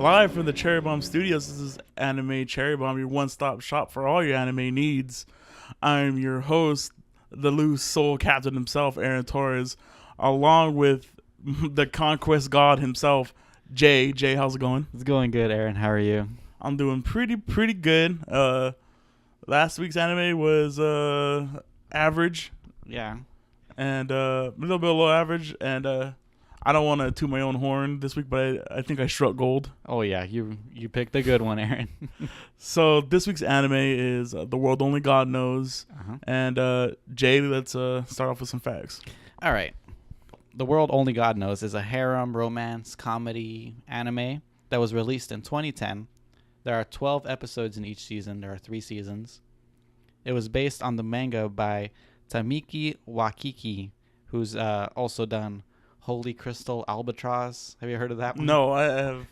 Live from the Cherry Bomb Studios, this is Anime Cherry Bomb, your one-stop shop for all your anime needs. I'm your host, the loose soul captain himself, Aaron Torres, along with the conquest god himself, Jay. Jay, how's it going? It's going good, Aaron. How are you? I'm doing pretty good. Last week's anime was average Yeah. and a little bit below average, and I don't want to toot my own horn this week, but I think I struck gold. Oh yeah, you picked a good one, Aaron. So this week's anime is The World Only God Knows. Uh-huh. And Jay, let's start off with some facts. All right. The World Only God Knows is a harem romance comedy anime that was released in 2010. There are 12 episodes in each season. There are 3 seasons. It was based on the manga by Tamiki Wakiki, who's also done Holy Crystal Albatross. Have you heard of that one? No, I have.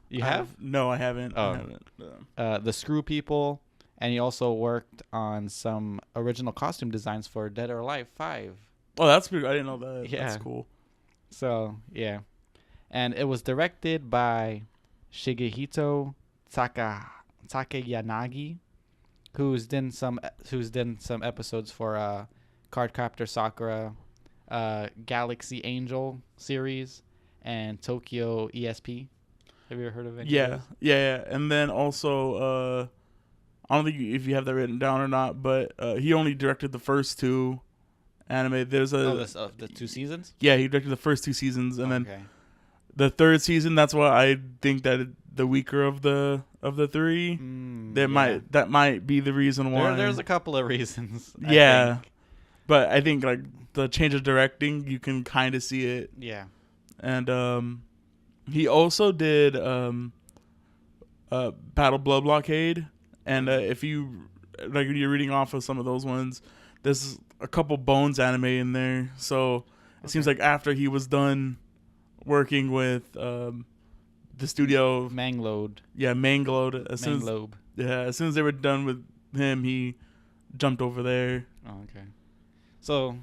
You have? No, I haven't. Oh. I haven't. The Screw People, and he also worked on some original costume designs for Dead or Alive 5. Oh, that's pretty. I didn't know that. Yeah. That's cool. So, yeah. And it was directed by Shigehito Takayanagi, who's done some episodes for Cardcaptor Sakura, Galaxy Angel series, and Tokyo ESP. Have you ever heard of it? Yeah. And then also, I don't think if you have that written down or not, but he only directed the first 2 anime. There's the 2 seasons? Yeah, he directed the first 2 seasons, and Okay. then the 3rd season. That's why I think that the weaker of the 3. That might be the reason why. There's a couple of reasons. Yeah. I think. But I think like the change of directing, you can kind of see it. Yeah. And he also did Battle Blood Blockade, and if you like, you're reading off of some of those ones, there's a couple Bones anime in there. So it seems like after he was done working with the studio, Manglode. yeah, Manglode. As soon as they were done with him, he jumped over there. Oh, okay. So,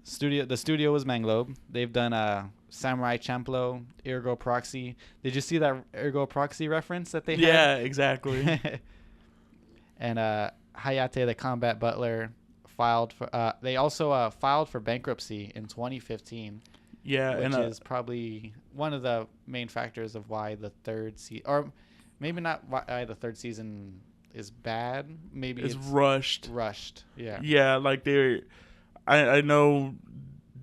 the studio was Manglobe. They've done Samurai Champloo, Ergo Proxy. Did you see that Ergo Proxy reference that they had? Yeah, exactly. And Hayate the Combat Butler filed for. They also filed for bankruptcy in 2015. Yeah, which and is probably one of the main factors of why the 3rd season, or maybe not why the 3rd season is bad. Maybe it's rushed. Yeah. Yeah, like I know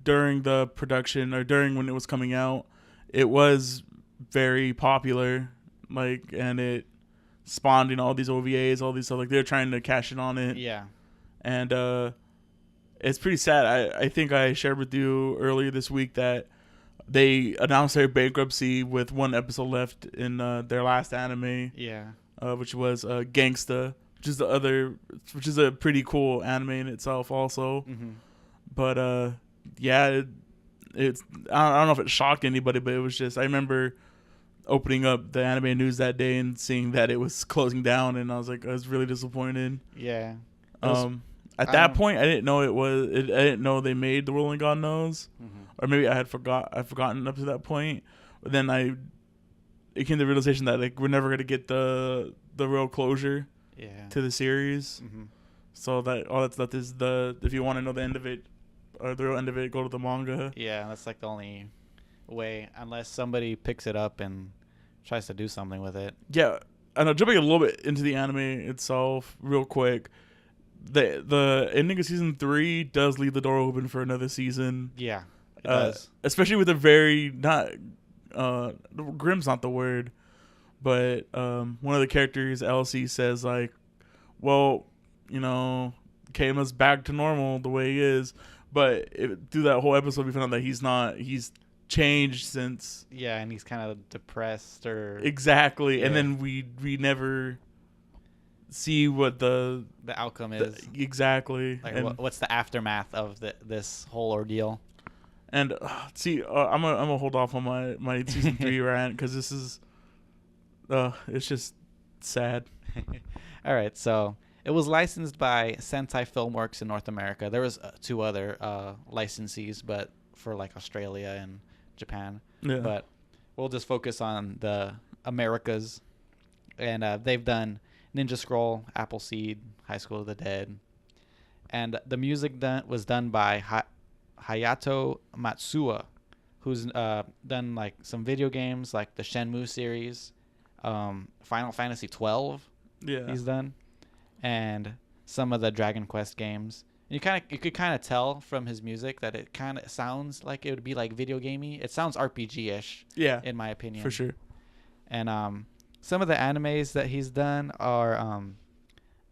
during the production or during when it was coming out, it was very popular, like, and it spawned all these OVAs, all these stuff. Like, they're trying to cash in on it. Yeah. And it's pretty sad. I think I shared with you earlier this week that they announced their bankruptcy with 1 episode left in their last anime. Yeah. Which was Gangsta, which is a pretty cool anime in itself also. Mm-hmm. But yeah, it's I don't know if it shocked anybody, but it was just, I remember opening up the anime news that day and seeing that it was closing down, and I was really disappointed. Yeah. At that point, I didn't know I didn't know they made The World Only God Knows, or maybe I'd forgotten up to that point. But then it came to the realization that like we're never gonna get the real closure to the series. Mm-hmm. So that all that's left is if you want to know the end of it or the real end of it, go to the manga. Yeah, that's like the only way, unless somebody picks it up and tries to do something with it. Yeah, and jumping a little bit into the anime itself, real quick. The ending of season 3 does leave the door open for another season. Yeah, it does. Especially with a very grim's not the word, but one of the characters, Elsie, says like, well, Kama's back to normal the way he is, but through that whole episode we found out that he's changed since. Yeah, and he's kind of depressed or exactly. And then we never see what the outcome is. Exactly. Like, what's the aftermath of this whole ordeal? And I'm gonna hold off on my season 3 rant because this is it's just sad. All right, so it was licensed by Sentai Filmworks in North America. There was 2 other licensees, but for like Australia and Japan. Yeah. But we'll just focus on the Americas, and they've done Ninja Scroll, Appleseed, High School of the Dead, and the music was done by Hayato Matsuo, who's done like some video games like the Shenmue series, Final Fantasy 12. Yeah. He's done, and some of the Dragon Quest games. You could kind of tell from his music that it kind of sounds like it would be like video gamey. It sounds RPG-ish, Yeah. in my opinion. For sure. And some of the animes that he's done are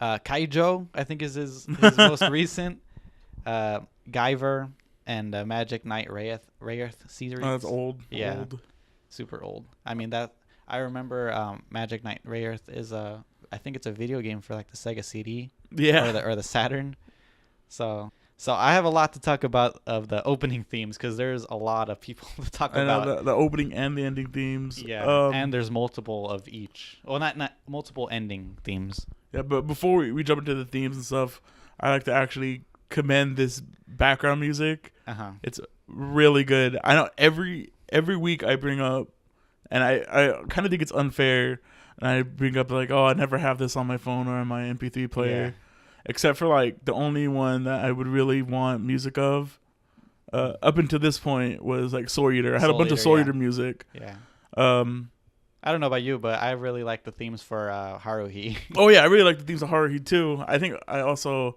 Kaijo, I think is his most recent. Guyver and Magic Knight Wraith series. Oh, that's old. Yeah. Old. Super old. I mean that I remember Magic Knight Wraith is I think it's a video game for like the Sega CD Yeah. or the Saturn. So I have a lot to talk about of the opening themes because there's a lot of people to talk I know about. the opening and the ending themes. Yeah, and there's multiple of each. Well, not multiple ending themes. Yeah, but before we jump into the themes and stuff, I like to actually commend this background music. It's really good. I know every week I bring up, and I kind of think it's unfair, and I bring up like, oh, I never have this on my phone or on my MP3 player. Yeah. Except for like the only one that I would really want music of, up until this point was like Soul Eater. I had a bunch of Soul Eater music. Yeah. I don't know about you, but I really like the themes for Haruhi. Oh yeah, I really like the themes of Haruhi too. I think I also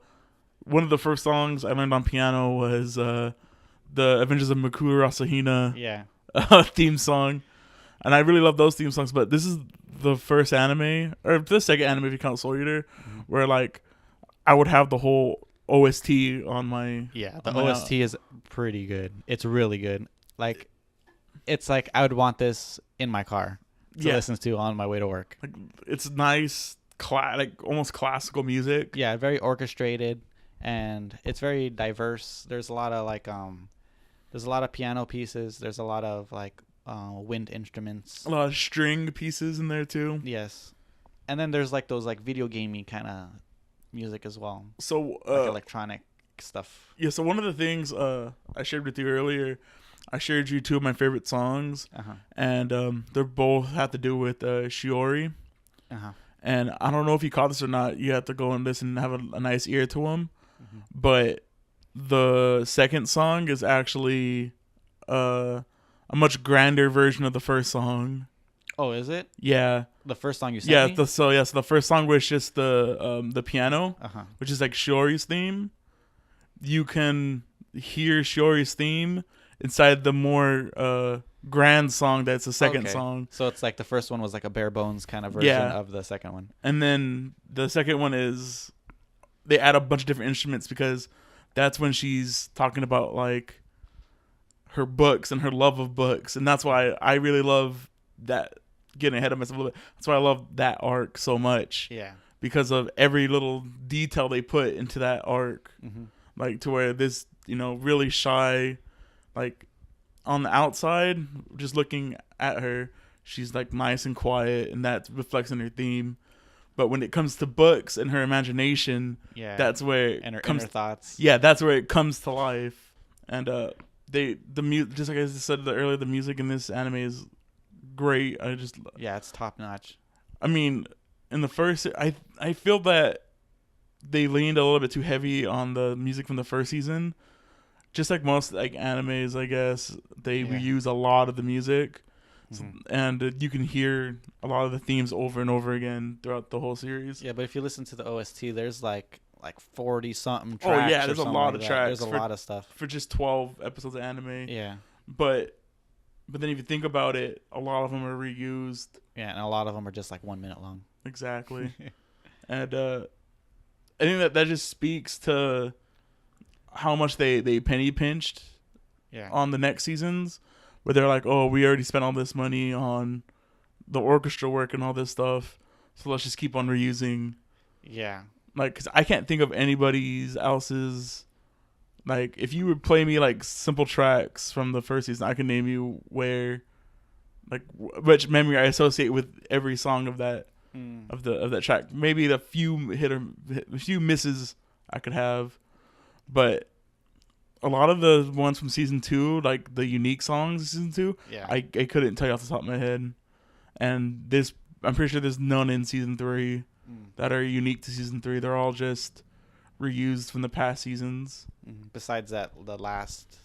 one of the first songs I learned on piano was the Adventures of Mikuru Asahina theme song, and I really love those theme songs. But this is the first anime, or the second anime if you count Soul Eater, where like I would have the whole OST on my... Yeah, the OST is pretty good. It's really good. Like, it's like I would want this in my car to listen to on my way to work. Like, it's nice, like almost classical music. Yeah, very orchestrated, and it's very diverse. There's a lot of like there's a lot of piano pieces. There's a lot of like wind instruments. A lot of string pieces in there too. Yes, and then there's like those like video gamey kind of music as well. So like electronic stuff. Yeah. So one of the things I shared with you earlier, I shared you two of my favorite songs, and they both have to do with Shiori. And I don't know if you caught this or not. You have to go and listen and have a nice ear to them. But the second song is actually a much grander version of the first song. Oh, is it? Yeah. The first song you sent me? So the first song was just the piano, which is like Shiori's theme. You can hear Shiori's theme inside the more grand song that's the second song. So it's like the first one was like a bare bones kind of version of the second one. And then the second one is they add a bunch of different instruments because that's when she's talking about like her books and her love of books. And that's why I really love that. Getting ahead of myself a little bit. That's why I love that arc so much. Yeah. Because of every little detail they put into that arc. Like to where this, really shy, like on the outside, just looking at her, she's like nice and quiet, and that reflects in her theme. But when it comes to books and her imagination, that's where and her inner thoughts. Yeah, that's where it comes to life. And the music, just like I said earlier, the music in this anime is great. It's top notch. I mean, in the first, I feel that they leaned a little bit too heavy on the music from the first season. Just like most like animes, I guess they reuse a lot of the music, and you can hear a lot of the themes over and over again throughout the whole series. Yeah, but if you listen to the OST, there's like 40 something tracks. Oh yeah, there's a lot of tracks. There's a lot of stuff for just 12 episodes of anime. Yeah, But then if you think about it, a lot of them are reused. Yeah, and a lot of them are just like 1 minute long. Exactly. And I think that just speaks to how much they penny pinched on the next seasons, where they're like, oh, we already spent all this money on the orchestra work and all this stuff, so let's just keep on reusing. Yeah. Like, because I can't think of anybody's else's... Like, if you would play me, like, simple tracks from the first season, I can name you which memory I associate with every song of that of that track. Maybe the few misses I could have, but a lot of the ones from season 2, like the unique songs of season 2, I couldn't tell you off the top of my head. and this I'm pretty sure there's none in season 3 that are unique to season 3. They're all just reused from the past seasons. Besides that, the last.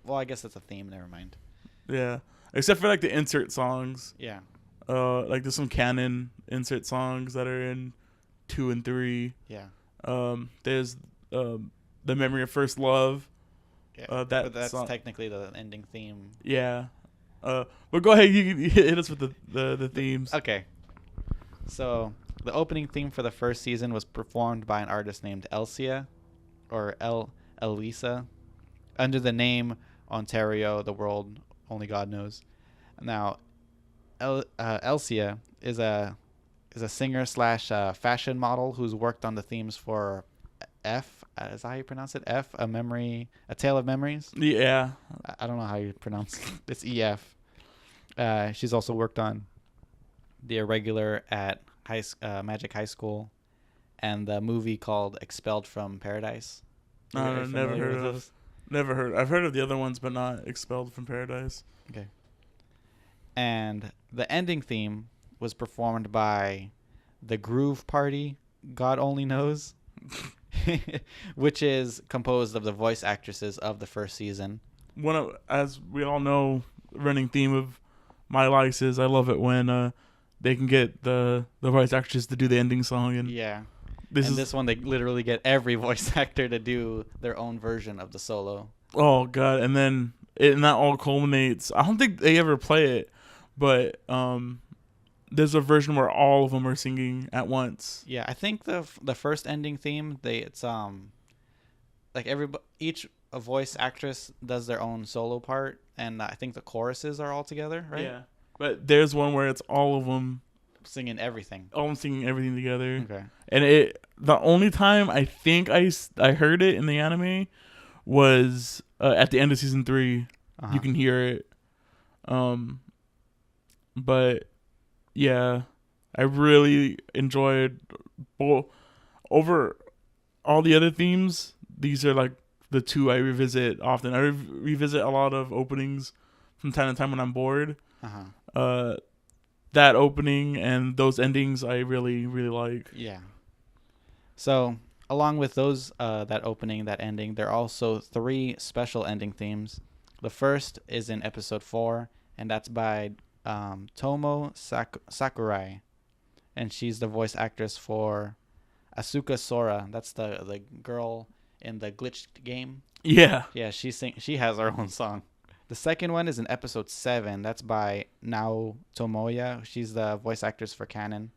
Well, I guess that's a theme. Never mind. Yeah, except for like the insert songs. Yeah. Like there's some canon insert songs that are in 2 and 3. Yeah. There's the Memory of First Love. Yeah. But that's song. technically the ending theme. Yeah. But go ahead, you hit us with the themes. Okay. So the opening theme for the first season was performed by an artist named Elsia, or Elisa, under the name Ontario, the world only God knows. Now, Elsia is a singer slash fashion model who's worked on the themes for F. Is that how you pronounce it? F, a Tale of Memories. Yeah. I don't know how you pronounce it. It's EF. She's also worked on The Irregular at Magic High School, and the movie called Expelled from Paradise. Never heard of those. Never heard. I've heard of the other ones, but not Expelled from Paradise. Okay. And the ending theme was performed by the Groove Party, God Only Knows, which is composed of the voice actresses of the first season. As we all know, running theme of my likes is I love it when they can get the voice actors to do the ending song, and yeah. This one they literally get every voice actor to do their own version of the solo. Oh god! And then that all culminates. I don't think they ever play it, but there's a version where all of them are singing at once. Yeah, I think the first ending theme it's like each voice actress does their own solo part, and I think the choruses are all together, right? Yeah. But there's one where it's all of them singing everything. All of them singing everything together. Okay. And the only time I think I heard it in the anime was at the end of season 3. Uh-huh. You can hear it. But yeah, I really enjoyed over all the other themes. These are like the 2 I revisit often. I revisit a lot of openings from time to time when I'm bored. Uh-huh. That opening and those endings I really, really like. Yeah. So along with those, that opening, that ending, there are also 3 special ending themes. The first is in episode 4, and that's by Tomo Sakurai, and she's the voice actress for Asuka Sora. That's the girl in the glitched game. Yeah. Yeah, she has her own song. The second one is in episode 7. That's by Nao Tomoya. She's the voice actress for Canon.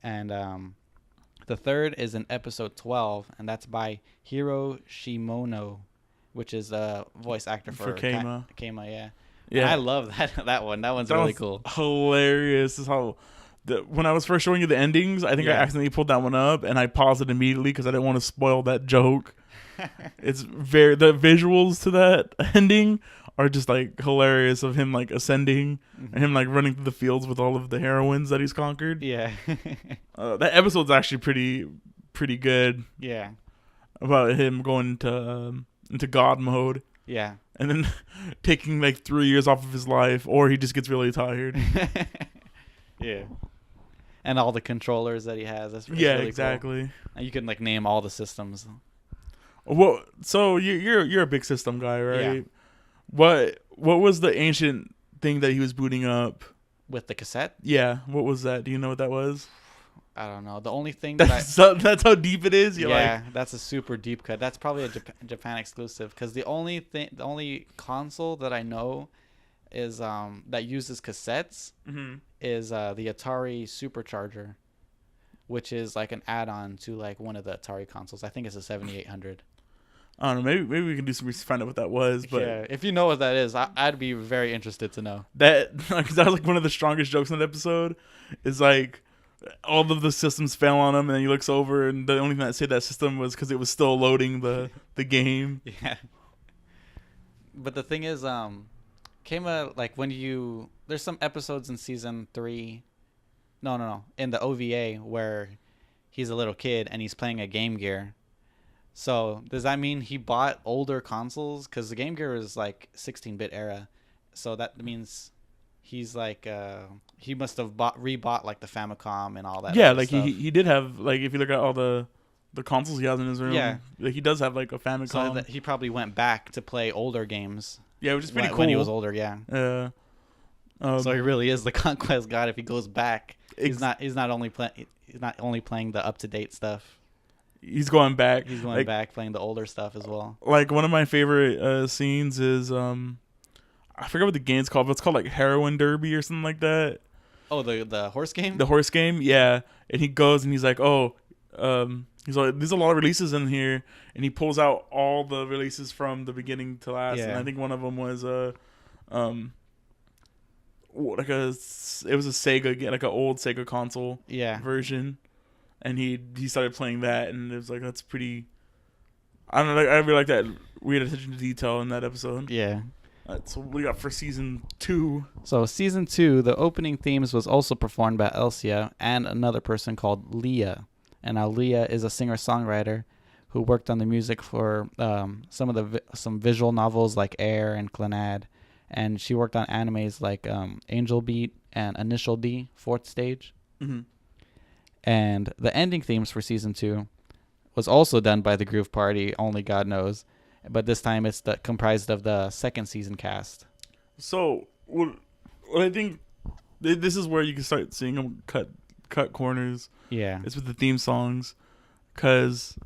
And the third is in episode 12, and that's by Hiro Shimono, which is a voice actor for Keima. Keima, yeah. Yeah. And I love that one. That one's really cool. Hilarious. This is how when I was first showing you the endings, I think I accidentally pulled that one up and I paused it immediately because I didn't want to spoil that joke. It's the visuals to that ending are just like hilarious, of him like ascending and him like running through the fields with all of the heroines that he's conquered. Yeah. That episode's actually pretty good. Yeah. About him going into God mode. Yeah. And then taking like 3 years off of his life, or he just gets really tired. Yeah. And all the controllers that he has. That's really exactly. Cool. And you can like name all the systems. Well, so you're a big system guy, right? Yeah. What was the ancient thing that he was booting up with the cassette? Yeah, what was that? Do you know what that was? I don't know. The only thing that's how deep it is. That's a super deep cut. That's probably a Japan exclusive, because the only console that I know is that uses cassettes is the Atari Supercharger, which is like an add-on to like one of the Atari consoles. I think it's a 7800. I don't know. Maybe we can do some research to find out what that was. But yeah, if you know what that is, I'd be very interested to know. That was like one of the strongest jokes in that episode. Is like all of the systems fell on him, and then he looks over, and the only thing that saved that system was because it was still loading the game. Yeah. But the thing is, Keima, like there's some episodes in season 3. No, in the OVA where he's a little kid and he's playing a Game Gear. So does that mean he bought older consoles? Because the Game Gear is like 16-bit era, so that means he's like he must have rebought like the Famicom and all that. Yeah, other like stuff. he did have, like, if you look at all the consoles he has in his room, Yeah. like, he does have like a So Famicom. that he probably went back to play older games. Yeah, which is pretty cool. When he was older. Yeah. Yeah. So he really is the conquest god if he goes back. Ex- He's not only playing the up to date stuff. He's going back. He's going like, back playing the older stuff as well. Like, one of my favorite scenes is I forget what the game's called, but it's called like Heroin Derby or something like that. Oh, the horse game? The horse game, yeah. And he goes and he's like, he's like, there's a lot of releases in here, and he pulls out all the releases from the beginning to last. Yeah. And I think one of them was it was a Sega, like an old Sega console Yeah. version, and he started playing that, and it was like, that's pretty. I don't know. I really like that weird attention to detail in that episode. Yeah. That's what we got for season 2. So season 2, the opening themes was also performed by Elsia and another person called Leah. And now Leah is a singer-songwriter who worked on the music for some visual novels like Air and Clannad. And she worked on animes like Angel Beat and Initial D, Fourth Stage. Mm-hmm. And the ending themes for season 2 was also done by the Groove Party, only God knows. But this time it's comprised of the second season cast. So, what I think, this is where you can start seeing them cut corners. Yeah. It's with the theme songs, because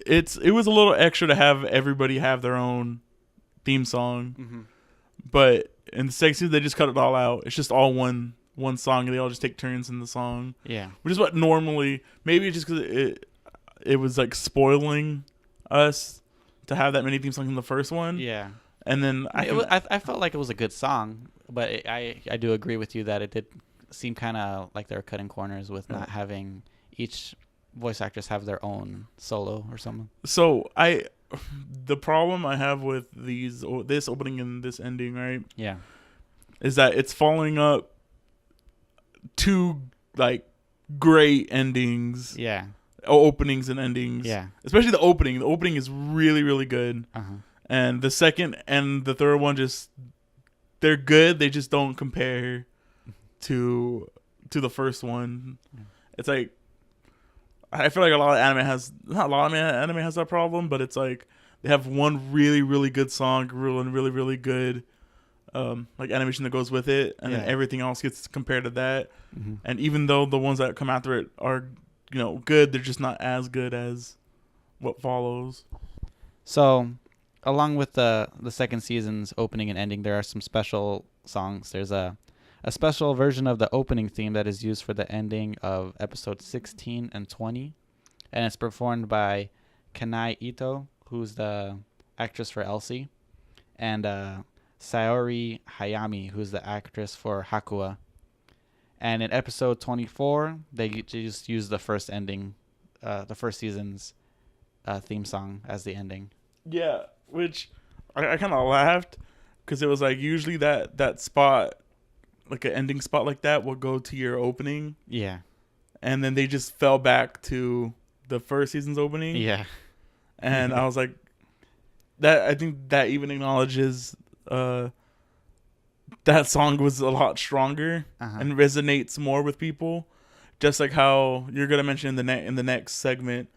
it was a little extra to have everybody have their own theme song. Mm-hmm. But in the second season, they just cut it all out. It's just all one song, and they all just take turns in the song. Yeah. Which is what normally, maybe it's just because it was like spoiling us to have that many theme songs in the first one. Yeah. And then I felt like it was a good song, but I do agree with you that it did seem kind of like they were cutting corners with not having each voice actress have their own solo or something. So the problem I have with this opening and this ending, right, Yeah. is that it's following up two like great endings, Yeah. openings and endings. Yeah. Especially the opening. The opening is really, really good. Uh-huh. And the second and the third one they're good. They just don't compare to the first one. Yeah. It's like, I feel like a lot of anime has that problem, but it's like they have one really, really good song, really, really, really good like animation that goes with it, and then everything else gets compared to that. Mm-hmm. And even though the ones that come after it are, good, they're just not as good as what follows. So, along with the second season's opening and ending, there are some special songs. There's a special version of the opening theme that is used for the ending of episodes 16 and 20. And it's performed by Kanai Ito, who's the actress for Elsie, and Saori Hayami, who's the actress for Hakua. And in episode 24, they just used the first season's theme song as the ending. Yeah, which I kind of laughed, because it was like usually that spot, like an ending spot like that, will go to your opening. Yeah. And then they just fell back to the first season's opening. Yeah. And I was like, I think that even acknowledges that song was a lot stronger and resonates more with people. Just like how you're gonna mention in the next segment,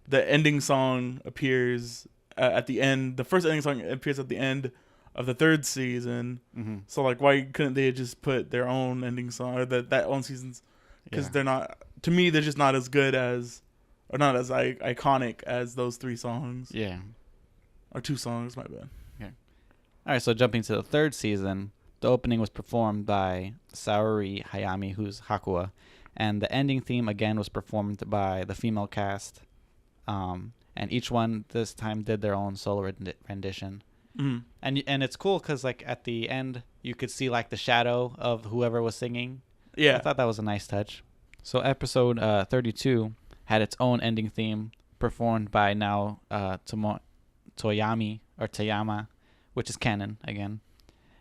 the ending song appears at the end. The first ending song appears at the end of the third season. Mm-hmm. So like, why couldn't they just put their own ending song, or that own seasons? Because they're not, to me, they're just not as good as, or not as iconic as those 3 songs. Yeah. Or 2 songs, my bad. Okay. All right, so jumping to the third season, the opening was performed by Saori Hayami, who's Hakua, and the ending theme again was performed by the female cast, and each one this time did their own solo rendition. Mm-hmm. And it's cool because like at the end you could see like the shadow of whoever was singing. Yeah, I thought that was a nice touch. So episode 32 had its own ending theme performed by now Toyama, which is canon again.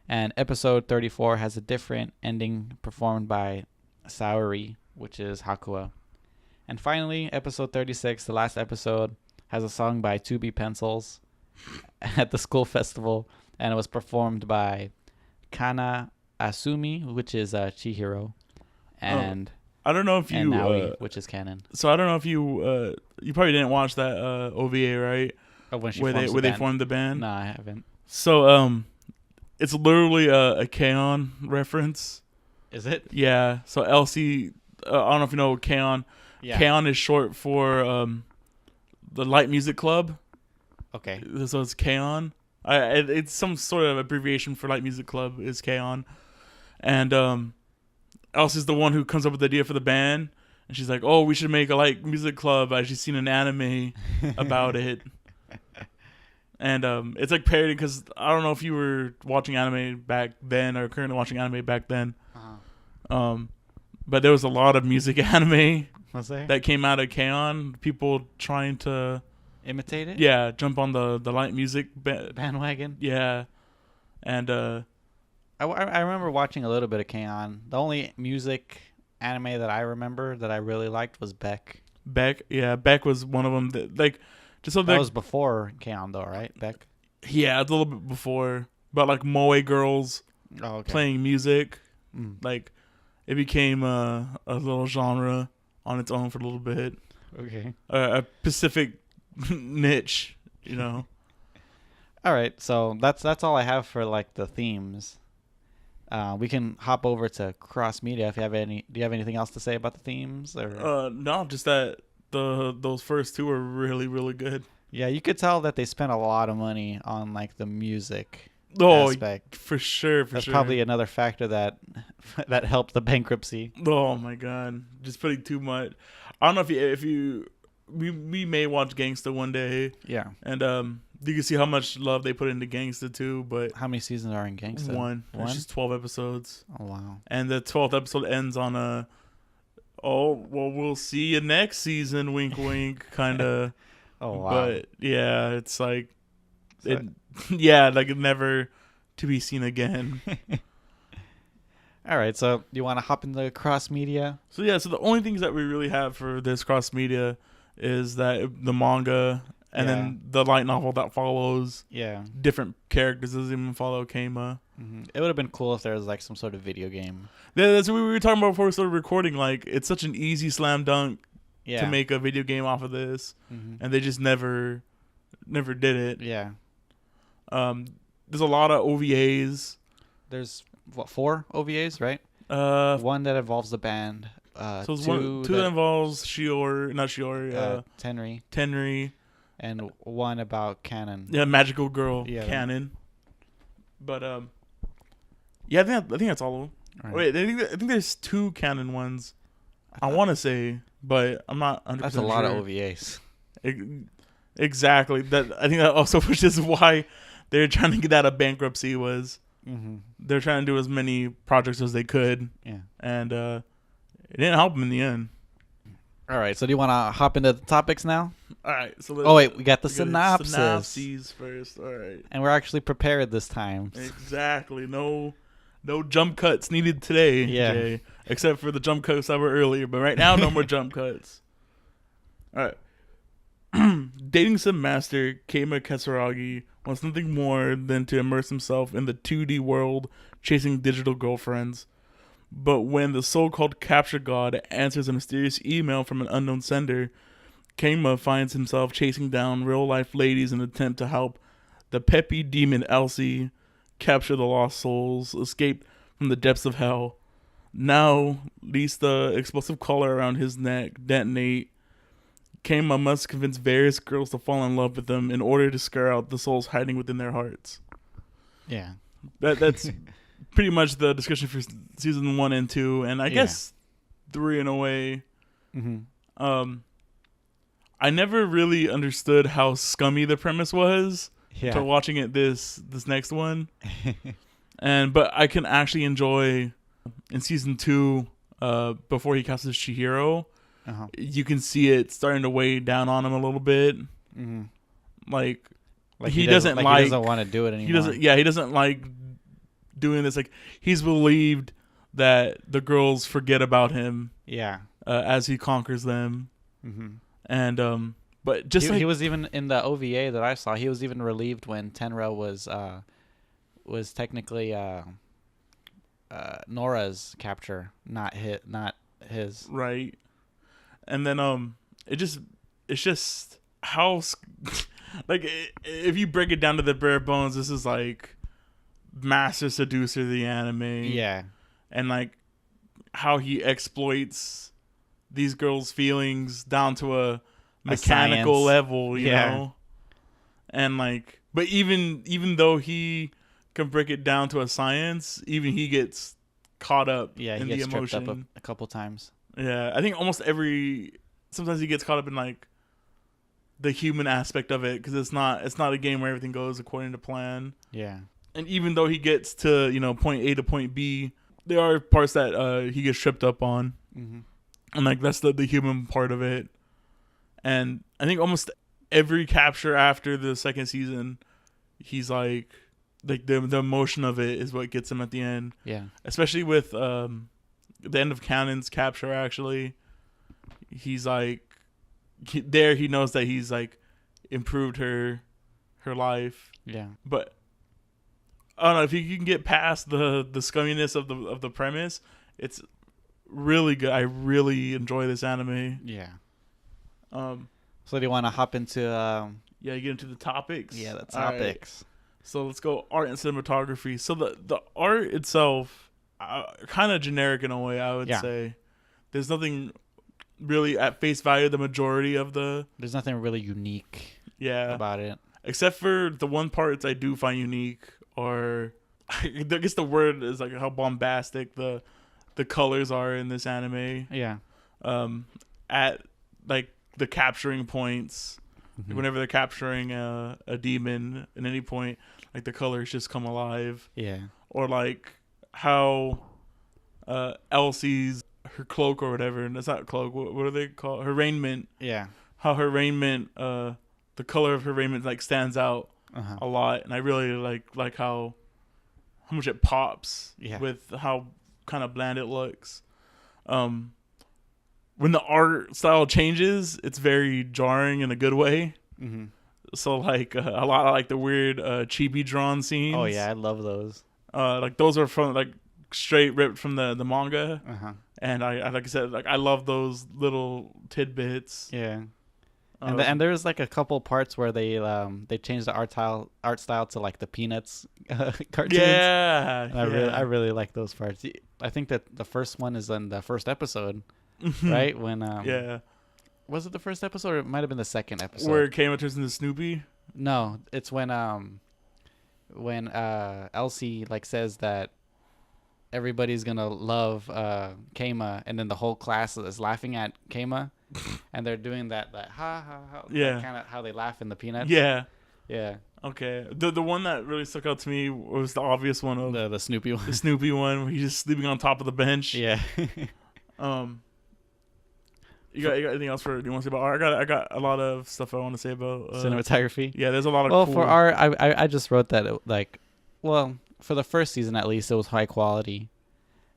And episode 34 has a different ending performed by Saori, which is Hakua. And finally, episode 36, the last episode, has a song by 2B Pencils at the school festival, and it was performed by Kana Asumi, which is Chihiro, and I don't know if you Naoi, which is canon. so I don't know if you probably didn't watch that OVA, right? Oh, when she Where forms they the band. formed the band. No, I haven't. So it's literally a K-On reference. Is it? Yeah. So Elsie, I don't know if you know K-On. Yeah. K-On is short for the Light Music Club. Okay. So it's K-On. It's some sort of abbreviation for Light Music Club is K-On. And Elsie's the one who comes up with the idea for the band. And she's like, oh, we should make a Light Music Club. I've just seen an anime about it. And it's like parody because I don't know if you were watching anime back then or currently watching anime back then. But there was a lot of music anime Was there? that came out of K-On. People trying to Imitate it? jump on the light music Bandwagon? yeah. And I remember watching a little bit of K-On! The only music anime that I remember that I really liked was Beck. Beck was one of them that, like, just so That was before K-On! Though, right? Beck? yeah, a little bit before, but like Moe girls Oh, okay. playing music, Mm. like it became a little genre on its own for a little bit, Okay. a Pacific niche, you know. All right, so that's all I have for like the themes. We can hop over to cross media if you have any. Do you have anything else to say about the themes? Or No, just that those first two were really, really good. yeah, you could tell that they spent a lot of money on like the music aspect. For sure. That's probably another factor that helped the bankruptcy. Oh my god, just putting too much. I don't know if you we may watch Gangsta one day, Yeah. and you can see how much love they put into Gangsta too. But How many seasons are in Gangsta? one, One? it's just 12 episodes, Oh wow. and the 12th episode ends on a oh well we'll see you next season, wink wink kind of. Oh wow. But yeah, it's like So- it yeah, like never to be seen again. All right, so you want to hop into cross media? So yeah, so the only things that we really have for this cross media is that the manga and then the light novel that follows Yeah. different characters. Doesn't even follow Kama. It would have been cool if there was like some sort of video game. Yeah, that's what we were talking about before we started recording. Like it's such an easy slam dunk Yeah. to make a video game off of this, Mhm. and they just never did it. Yeah. There's a lot of OVAs. There's what 4 OVAs, right? One that involves the band. So it's two two that involves not Shiori, Tenri, Tenri. and one about Canon. Yeah, Magical Girl Yeah. canon. But yeah, I think that's all of them. Right. Wait, I think there's 2 canon ones. I want to say, but I'm not 100% That's a lot sure. of OVAs. Exactly. That I think that also which is why they're trying to get out of bankruptcy was Mm-hmm. they're trying to do as many projects as they could, Yeah. and it didn't help them in the end. All right. So do you want to hop into the topics now? All right. So Oh wait, we got the we gotta synopsis. synopses first. All right. And we're actually prepared this time. Exactly. No jump cuts needed today, Yeah. Jay, except for the jump cuts that were earlier. But right now, no more jump cuts. All right. Dating sim master Keima Katsuragi wants nothing more than to immerse himself in the 2D world, chasing digital girlfriends. But when the so-called capture god answers a mysterious email from an unknown sender, Keima finds himself chasing down real-life ladies in an attempt to help the peppy demon Elsie capture the lost souls, escape from the depths of hell. Now, lest the explosive collar around his neck detonate, Keima must convince various girls to fall in love with him in order to scare out the souls hiding within their hearts. Yeah. That's pretty much the discussion for season 1 and 2, and I guess 3 in a way. Mm-hmm. I never really understood how scummy the premise was Yeah. until watching it this next one. But I can actually enjoy in season 2, before he casts Chihiro, Uh-huh. you can see it starting to weigh down on him a little bit. Mm-hmm. Like He he doesn't like he doesn't want to do it anymore. he doesn't like doing this. Like he's relieved that the girls forget about him Yeah. as he conquers them. Mm-hmm. And but just he, like he was even in the OVA that I saw. He was even relieved when Tenra was technically Nora's capture, not his. Right. And then it's just how like if you break it down to the bare bones, this is like Master Seducer the anime. Yeah. And like how he exploits these girls' feelings down to a mechanical science. level, you Yeah. know? And like but even though he can break it down to a science, even he gets caught up Yeah, he in gets the tripped up emotion. a couple times. Yeah, I think almost sometimes he gets caught up in like the human aspect of it because it's not a game where everything goes according to plan. Yeah. And even though he gets to point A to point B, there are parts that he gets tripped up on, Mm-hmm. and like that's the human part of it. And I think almost every capture after the second season, he's like the emotion of it is what gets him at the end. Yeah. Especially with the end of Canon's capture. Actually, he's like he knows that he's like improved her life. Yeah. But I don't know if you can get past the scumminess of the premise. It's really good. I really enjoy this anime. Yeah. So do you want to hop into yeah, you get into the topics. the All right. topics? So let's go art and cinematography. So the art itself, kind of generic in a way, I would say. There's nothing really at face value. The majority of There's nothing really unique about it. Except for the one parts I do find unique, or I guess the word is like how bombastic the colors are in this anime. Yeah. At like the capturing points, Mm-hmm. like whenever they're capturing a demon at any point, like the colors just come alive. Yeah. Or like how Elsie's her cloak or whatever, and it's not cloak. What do they call it? Her raiment? Yeah. How her raiment, the color of her raiment like stands out Uh-huh. a lot, and I really like how much it pops with how kind of bland it looks. When the art style changes, it's very jarring in a good way. Mm-hmm. So like a lot of like the weird chibi drawn scenes. Oh yeah, I love those. Like those are from like straight ripped from the manga, Uh-huh. and I like I said, like I love those little tidbits. Yeah. And there's like a couple parts where they changed the art style to like the Peanuts cartoons. Yeah, And I really like those parts. I think that the first one is in the first episode, Mhm. right? When Yeah, was it the first episode or it might have been the second episode? where Kama turns into Snoopy. No, it's when Elsie like says that everybody's gonna love Kama, and then the whole class is laughing at Kama, and they're doing that ha ha ha. Yeah. Kind of how they laugh in the Peanuts. Yeah. Yeah. Okay. The one that really stuck out to me was the obvious one of The Snoopy one. the Snoopy one, where he's just sleeping on top of the bench. Yeah. You got anything else do you want to say about art? I got a lot of stuff I want to say about Cinematography. Yeah, there's a lot of Well, cool. for art, I just wrote that for the first season at least, it was high quality,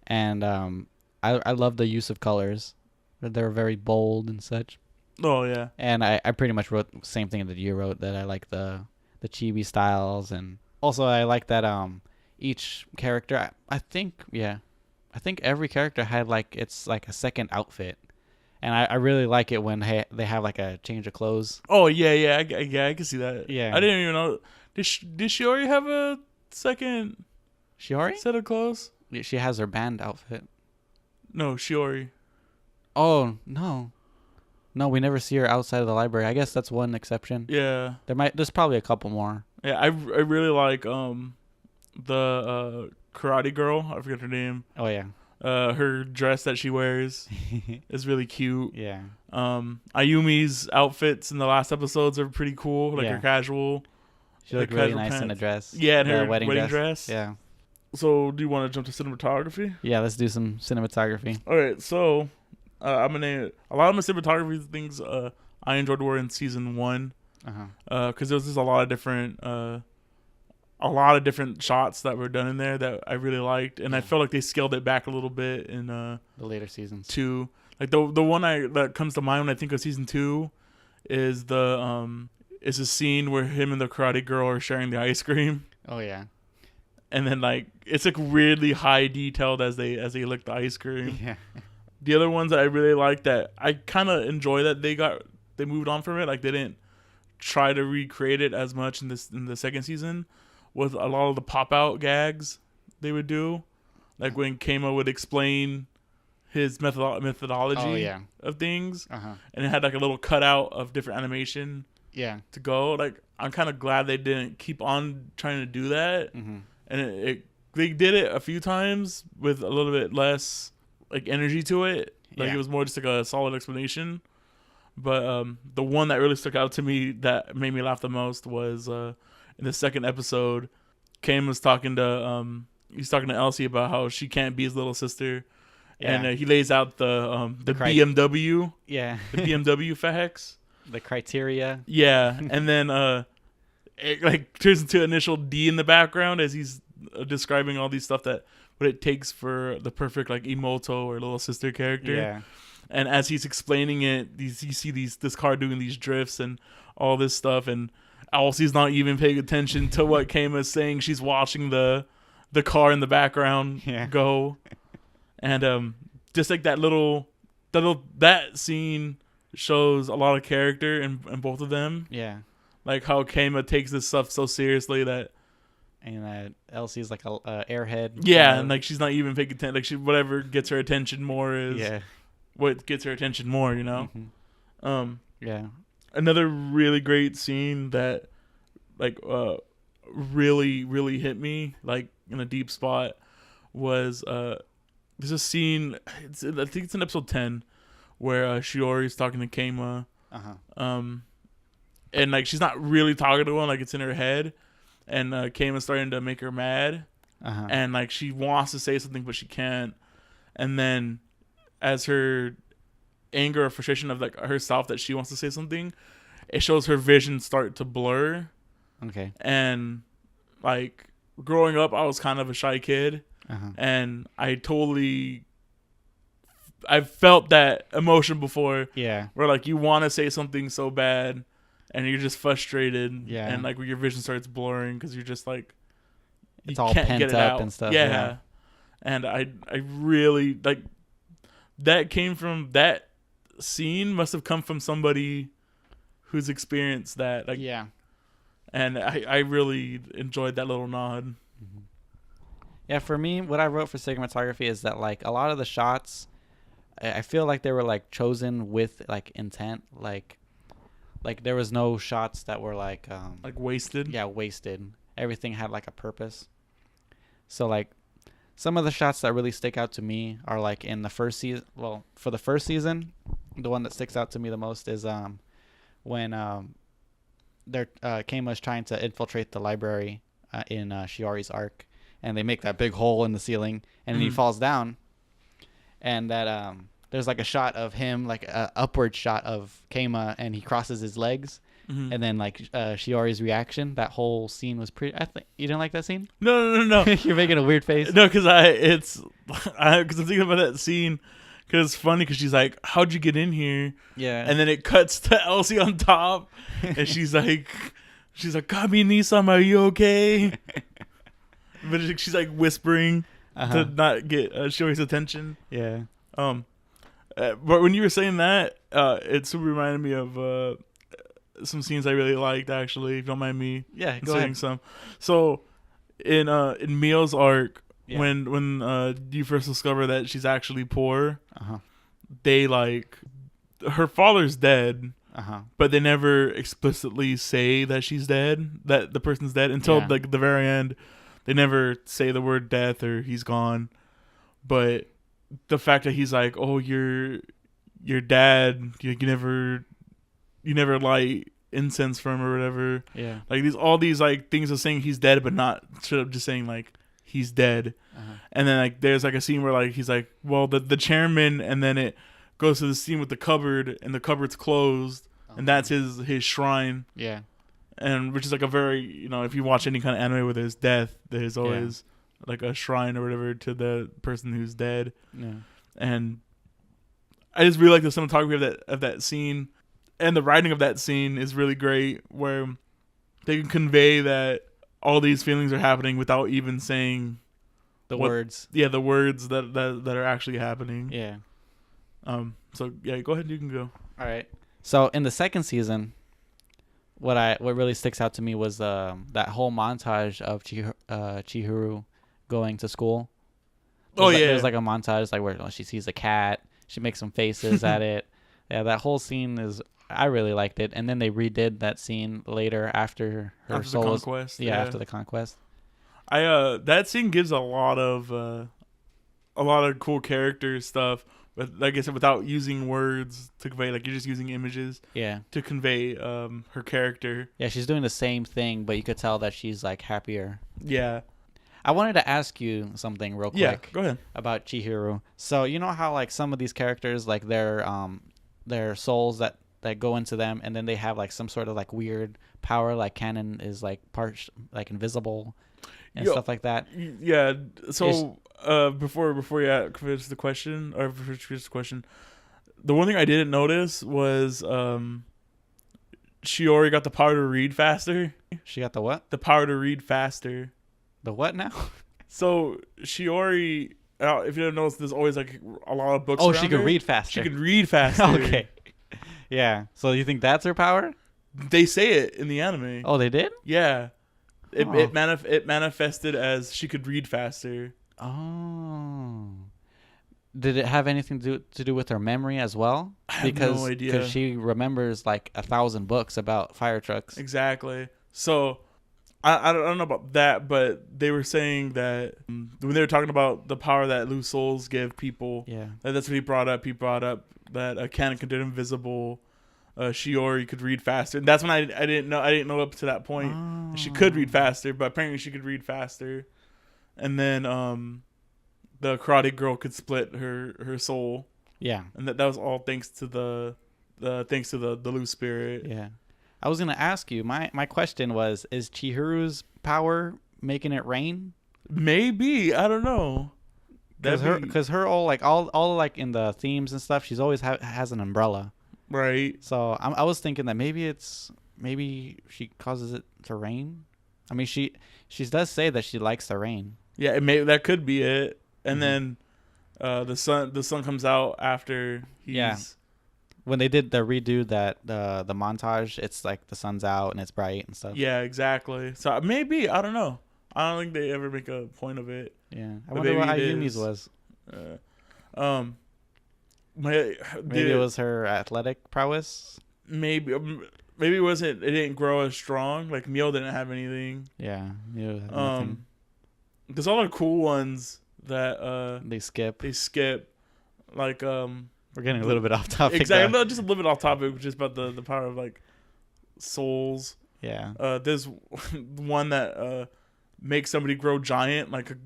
and I love the use of colors. They're very bold and such. Oh yeah. And I pretty much wrote the same thing that you wrote, that I like the chibi styles, and also I like that each character, I think every character had like it's like a second outfit, and I really like it when they have like a change of clothes. Oh yeah. I can see that. Yeah. I didn't even know. Did Shiori have a second Shiori? set of clothes? She has her band outfit. No, Shiori. Oh no, we never see her outside of the library. I guess that's one exception. Yeah. There's probably a couple more. Yeah, I really like the karate girl. I forget her name. Oh yeah. Her dress that she wears is really cute. Yeah. Ayumi's outfits in the last episodes are pretty cool. Like Yeah. her casual. She looked Like really casual nice in a pants. dress. Yeah, and The her wedding dress. Yeah. So, do you want to jump to cinematography? Yeah, let's do some cinematography. All right. So, I'm gonna a lot of my cinematography things I enjoyed were in season 1. Because there was just a lot of different shots that were done in there that I really liked, and I felt like they scaled it back a little bit in The later seasons. 2. Like the one that comes to mind when I think of season 2 is is a scene where him and the karate girl are sharing the ice cream, Oh yeah. and then like it's like weirdly high detailed as they lick the ice cream. Yeah. The other ones that I really like that I kind of enjoy that they moved on from it, like they didn't try to recreate it as much in the second season, was a lot of the pop out gags they would do, like when Kama would explain his methodology of things, and it had like a little cutout of different animation to go. Like I'm kind of glad they didn't keep on trying to do that, and they did it a few times with a little bit less like energy to it. Like it was more just like a solid explanation. But the one that really stuck out to me that made me laugh the most was in the second episode, Kane was talking to Elsie about how she can't be his little sister, and he lays out the BMW, the BMW facts, the criteria, and then it like turns into initial D in the background as he's describing all these stuff that what it takes for the perfect like Imoto or little sister character. Yeah. And as he's explaining it, you see this car doing these drifts and all this stuff, and Elsie's not even paying attention to what Kama's saying. She's watching the car in the background go, and just like that scene shows a lot of character in both of them. Yeah, like how Kama takes this stuff so seriously that. And Elsie's like a airhead. Yeah, and like she's not even paying attention. Like whatever gets her attention more is what gets her attention more, you know. Another really great scene that like really really hit me like in a deep spot was there's a scene. I think it's in episode 10 where Shiori's talking to Kama, and like she's not really talking to him. Like it's in her head. And Kama's starting to make her mad, and like she wants to say something but she can't. And then, as her anger or frustration of like herself that she wants to say something, it shows her vision start to blur. Okay. And like growing up, I was kind of a shy kid, and I've felt that emotion before. Yeah. Where like you want to say something so bad. And you're just frustrated, and like your vision starts blurring because you're just like, it's all pent up and stuff. Yeah, and I really like that came from that scene. Must have come from somebody who's experienced that. Like, and I really enjoyed that little nod. Yeah, for me, what I wrote for cinematography is that like a lot of the shots, I feel like they were like chosen with like intent, like there was no shots that were like wasted. Yeah, wasted. Everything had like a purpose. So like some of the shots that really stick out to me are like in the first season. Well, for the first season, the one that sticks out to me the most is when Kama's trying to infiltrate the library in Shiori's arc, and they make that big hole in the ceiling, and then he falls down, and that there's like a shot of him, like a upward shot of Kama, and he crosses his legs, and then like Shiori's reaction. That whole scene was pretty. I think you didn't like that scene. No. You're making a weird face. No, because I'm thinking about that scene because it's funny because she's like, "How'd you get in here?" Yeah, and then it cuts to Elsie on top, and she's like, "Kami Nisama, are you okay?" But she's like whispering to not get Shiori's attention. Yeah. But when you were saying that, it super reminded me of some scenes I really liked. Actually, if you don't mind me, go ahead. Some. So in Mio's arc, when you first discover that she's actually poor, they like her father's dead, but they never explicitly say that she's dead, that the person's dead until like the very end. They never say the word death or he's gone, but the fact that he's like, oh, your dad, you never light incense from or whatever. Yeah. Like all these like things of saying he's dead, but not straight up just saying like he's dead. And then like there's like a scene where like he's like, well, the chairman, and then it goes to the scene with the cupboard, and the cupboard's closed, and that's his shrine. Yeah. And which is like a very, if you watch any kind of anime where there's death, there's always like a shrine or whatever to the person who's dead. Yeah. And I just really like the cinematography of that scene, and the writing of that scene is really great, where they can convey that all these feelings are happening without even saying The what- words. the words that are actually happening. Yeah. So yeah, go ahead. You can go. All right. So in the second season, what really sticks out to me was that whole montage of Chihiro going to school. There's like a montage like where she sees a cat, she makes some faces at it. Yeah, that whole scene I really liked it. And then they redid that scene later after her After soul the was conquest. after the conquest. That scene gives a lot of cool character stuff, but like I said, without using words to convey, like you're just using images Yeah. to convey her character. Yeah, she's doing the same thing, but you could tell that she's like happier. Yeah. I wanted to ask you something real quick. Yeah. Go ahead. About Chihiro. So you know how like some of these characters like their souls that go into them, and then they have like some sort of like weird power, like Canon is like like invisible and stuff like that. Yeah. So before you finish the question, the one thing I didn't notice was Shiori got the power to read faster. She got the what? The power to read faster. The what now? So Shiori, if you didn't notice, there's always like a lot of books. Oh, around she could her. read faster. She could read faster. Okay. Yeah. So you think that's her power? They say it in the anime. Oh, they did? Yeah. It Oh. it manifested as she could read faster. Oh. Did it have anything to do with her memory as well? I have no idea. Because she remembers like 1,000 books about fire trucks. Exactly. So I don't know about that, but they were saying that when they were talking about the power that loose souls give people, Yeah. that's what he brought up. He brought up that Canon could do invisible, Shiori could read faster. And that's when I didn't know up to that point. Oh. She could read faster, but apparently she could read faster. And then the karate girl could split her soul, Yeah. and that was all thanks to the loose spirit. Yeah. I was gonna ask you. My question was: is Chihiro's power making it rain? Maybe, I don't know. Because her all like in the themes and stuff, she's always has an umbrella. Right. So I was thinking that maybe she causes it to rain. I mean, she does say that she likes the rain. Yeah, that could be it. And Mm-hmm. then the sun comes out after he's Yeah. When they did the redo that the montage, it's like the sun's out and it's bright and stuff. Yeah, exactly. So maybe, I don't know. I don't think they ever make a point of it. Yeah. I But wonder what maybe it Ayumi's is. was. Maybe it was her athletic prowess. maybe it wasn't. It didn't grow as strong. Like Mio didn't have anything. Yeah. Nothing. Because all the cool ones that They skip. they skip, like We're getting a little bit off topic. exactly. though. No, just a little bit off topic, just about the power of like souls. Yeah. There's one that makes somebody grow giant, like a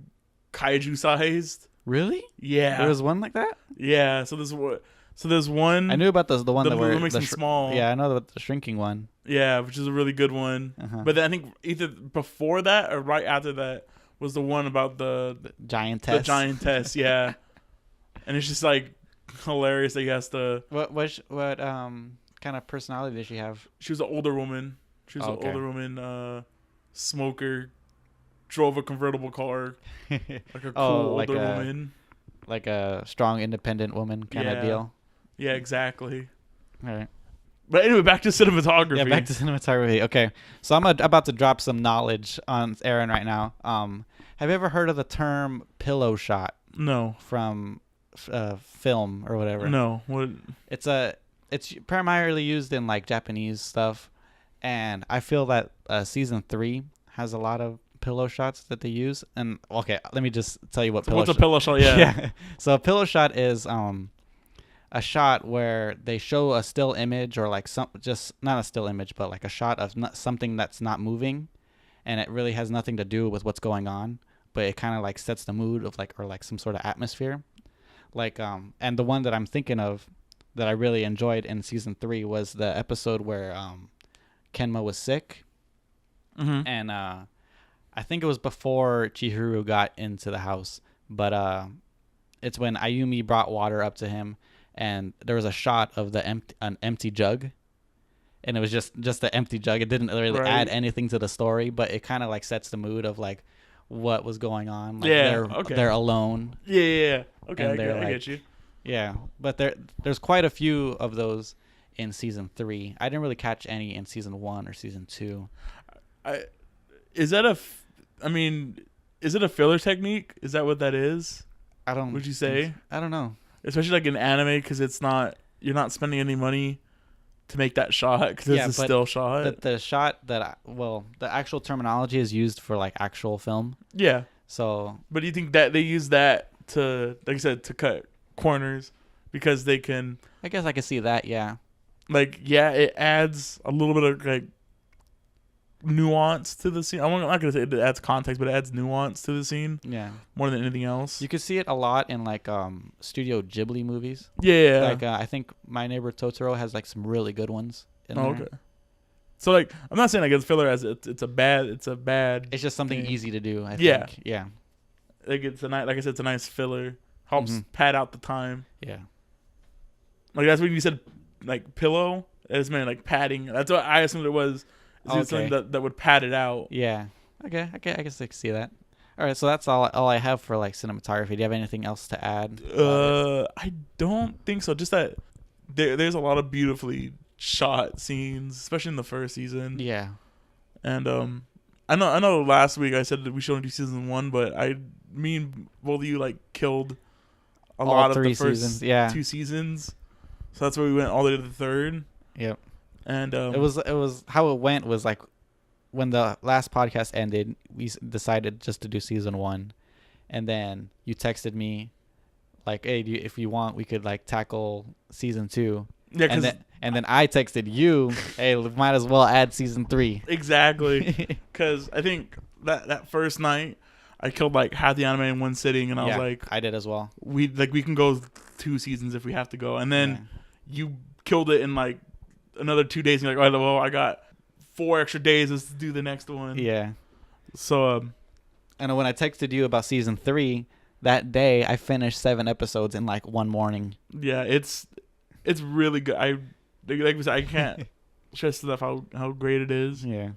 kaiju sized. Really? Yeah, There was one like that? yeah. So there's one. I knew about the one the that were makes them small. Yeah, I know about the shrinking one. Yeah, which is a really good one. Uh-huh. But then I think either before that or right after that was the one about the Giantess. giantess. Yeah, and it's just like hilarious that he has to. What kind of personality did she have? She was an older woman. She was Okay. an older woman, smoker, drove a convertible car, like a cool like older a- woman. Like a strong, independent woman kind of Yeah. deal. Yeah, exactly. All right. But anyway, back to cinematography. Yeah, back to cinematography. Okay, so I'm about to drop some knowledge on Aaron right now. Have you ever heard of the term pillow shot No, from film or whatever? no. What? It's primarily used in like Japanese stuff, and I feel that season 3 has a lot of pillow shots that they use. And okay, let me just tell you what pillow What's a pillow shot? Yeah. yeah. So a pillow shot is a shot where they show a still image or like just not a still image, but like a shot of something that's not moving, and it really has nothing to do with what's going on, but it kind of like sets the mood of like or like some sort of atmosphere. Like and the one that I'm thinking of that I really enjoyed in season 3 was the episode where Kenma was sick, Mm-hmm. and I think it was before Chihiro got into the house, but it's when Ayumi brought water up to him, and there was a shot of an empty jug, and it was just the empty jug. It didn't really Right. add anything to the story, but it kind of like sets the mood of like what was going on. Like Yeah, they're okay. they're alone. Yeah. Okay, And I they're get, I like- get you. Yeah, but there's quite a few of those in season 3. I didn't really catch any in season 1 or season 2. Is that I mean, is it a filler technique? Is that what that is? I don't. Would you say? I don't know. Especially like in anime, because you're not spending any money to make that shot, because Yeah, it's a but still shot. The shot the actual terminology is used for like actual film. Yeah, So but do you think that they use that to, like I said, to cut corners, because they can, I guess I could see that. Yeah. like, yeah, it adds a little bit of like nuance to the scene. I'm not gonna say it adds context, but it adds nuance to the scene Yeah. more than anything else. You could see it a lot in like Studio Ghibli movies. Yeah. Like I think My Neighbor Totoro has like some really good ones in Oh, there. okay. So like, I'm not saying like it's filler as it's a bad. It's just something thing. easy to do. I Yeah. think. Yeah. Like it's a nice, like I said, it's a nice filler. Helps Mhm. pad out the time. Yeah. Like that's when you said like pillow. It's meant like padding. That's what I assumed it was. Is it something that would pad it out? Yeah. Okay. I guess I can see that. All right. So that's all I have for like cinematography. Do you have anything else to add? I don't think so. Just that there's a lot of beautifully shot scenes, especially in the first season. Yeah. And I know. Last week I said that we should only do season 1, but me and both of you like killed a All lot of 3 the first seasons. Yeah. 2 seasons. So that's why we went all the way to the third. Yep. And It was how it went was like when the last podcast ended, we decided just to do season 1, and then you texted me like, "Hey, if you want, we could like tackle season 2." yeah, And then I texted you, "Hey, we might as well add season 3." exactly. Because I think that first night I killed like half the anime in one sitting, and I was like, I did as well. we can go 2 seasons if we have to go. And then Yeah. you killed it in like another 2 days. And you're like, oh, well, I got 4 extra days to do the next one. Yeah. So And when I texted you about season 3, that day I finished 7 episodes in like one morning. yeah, it's really good. Like I said, I can't stress enough how great it is. Yeah.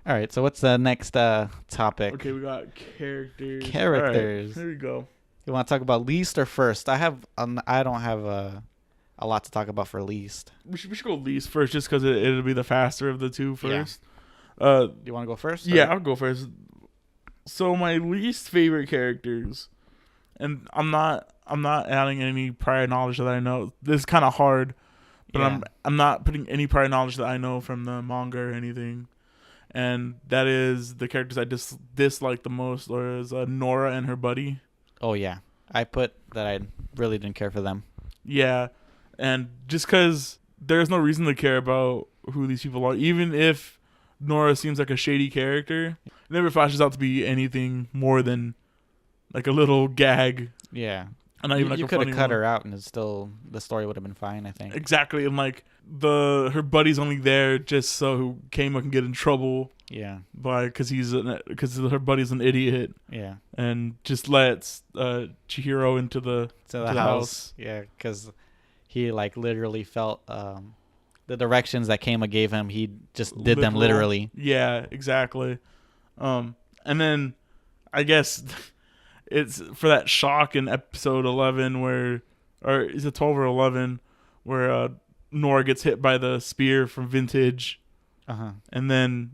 All right. So what's the next topic? Okay, we got characters. Characters. All right, here we go. You want to talk about least or first? I don't have a lot to talk about for least. We should go least first, just because it'll be the faster of the two first. Do you want to go first? Yeah, or- I'll go first. So my least favorite characters, and I'm not adding any prior knowledge that I know. This is kind of hard, but Yeah. I'm not putting any prior knowledge that I know from the manga or anything. And that is the characters I dislike the most, or is Nora and her buddy. Oh yeah. I put that I really didn't care for them. Yeah, and just because there's no reason to care about who these people are, even if Nora seems like a shady character, it never flashes out to be anything more than like a little gag, Yeah. and not even like you a could funny have cut one. her out and the story would have been fine, I think. Exactly, and like her buddy's only there just so Keima can get in trouble Yeah. because her buddy's an idiot, Yeah. and just lets Chihiro into the To the To the house. Yeah, cuz he like literally felt the directions that Keima gave him, he just did them literal- literally. Yeah, exactly. And then I guess it's for that shock in episode 11 or is it 12 or 11 where Nora gets hit by the spear from Vintage, Uh-huh. and then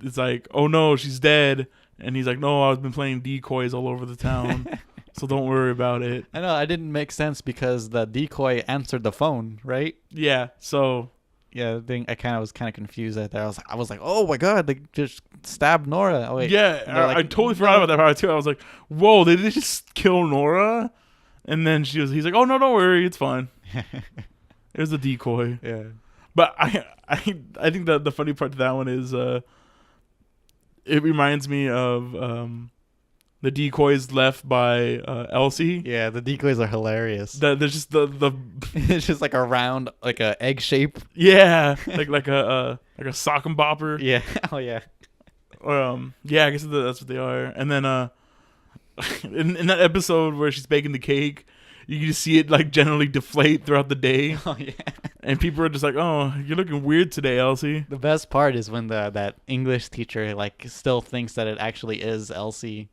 it's like, oh no, she's dead, and he's like, no, I've been playing decoys all over the town, so don't worry about it. I know, it didn't make sense because the decoy answered the phone, right? Yeah, so Yeah, I was kind of confused at that. I was like, oh my god, they just stabbed Nora. Oh wait, yeah, And they're I like, totally forgot about that part too. I was like, whoa, did they just kill Nora? And then he's like, oh no, don't worry, it's fine. It was a decoy. yeah, But I think that the funny part to that one is it reminds me of the decoys left by Elsie. yeah. The decoys are hilarious. There's just the It's just like a round, like a egg shape. yeah, like a sock and bopper. Yeah. Oh yeah. Yeah, I guess that's what they are. And then in that episode where she's baking the cake, you can just see it like generally deflate throughout the day. Oh yeah. And people are just like, "Oh, you're looking weird today, Elsie." The best part is when that English teacher like still thinks that it actually is Elsie.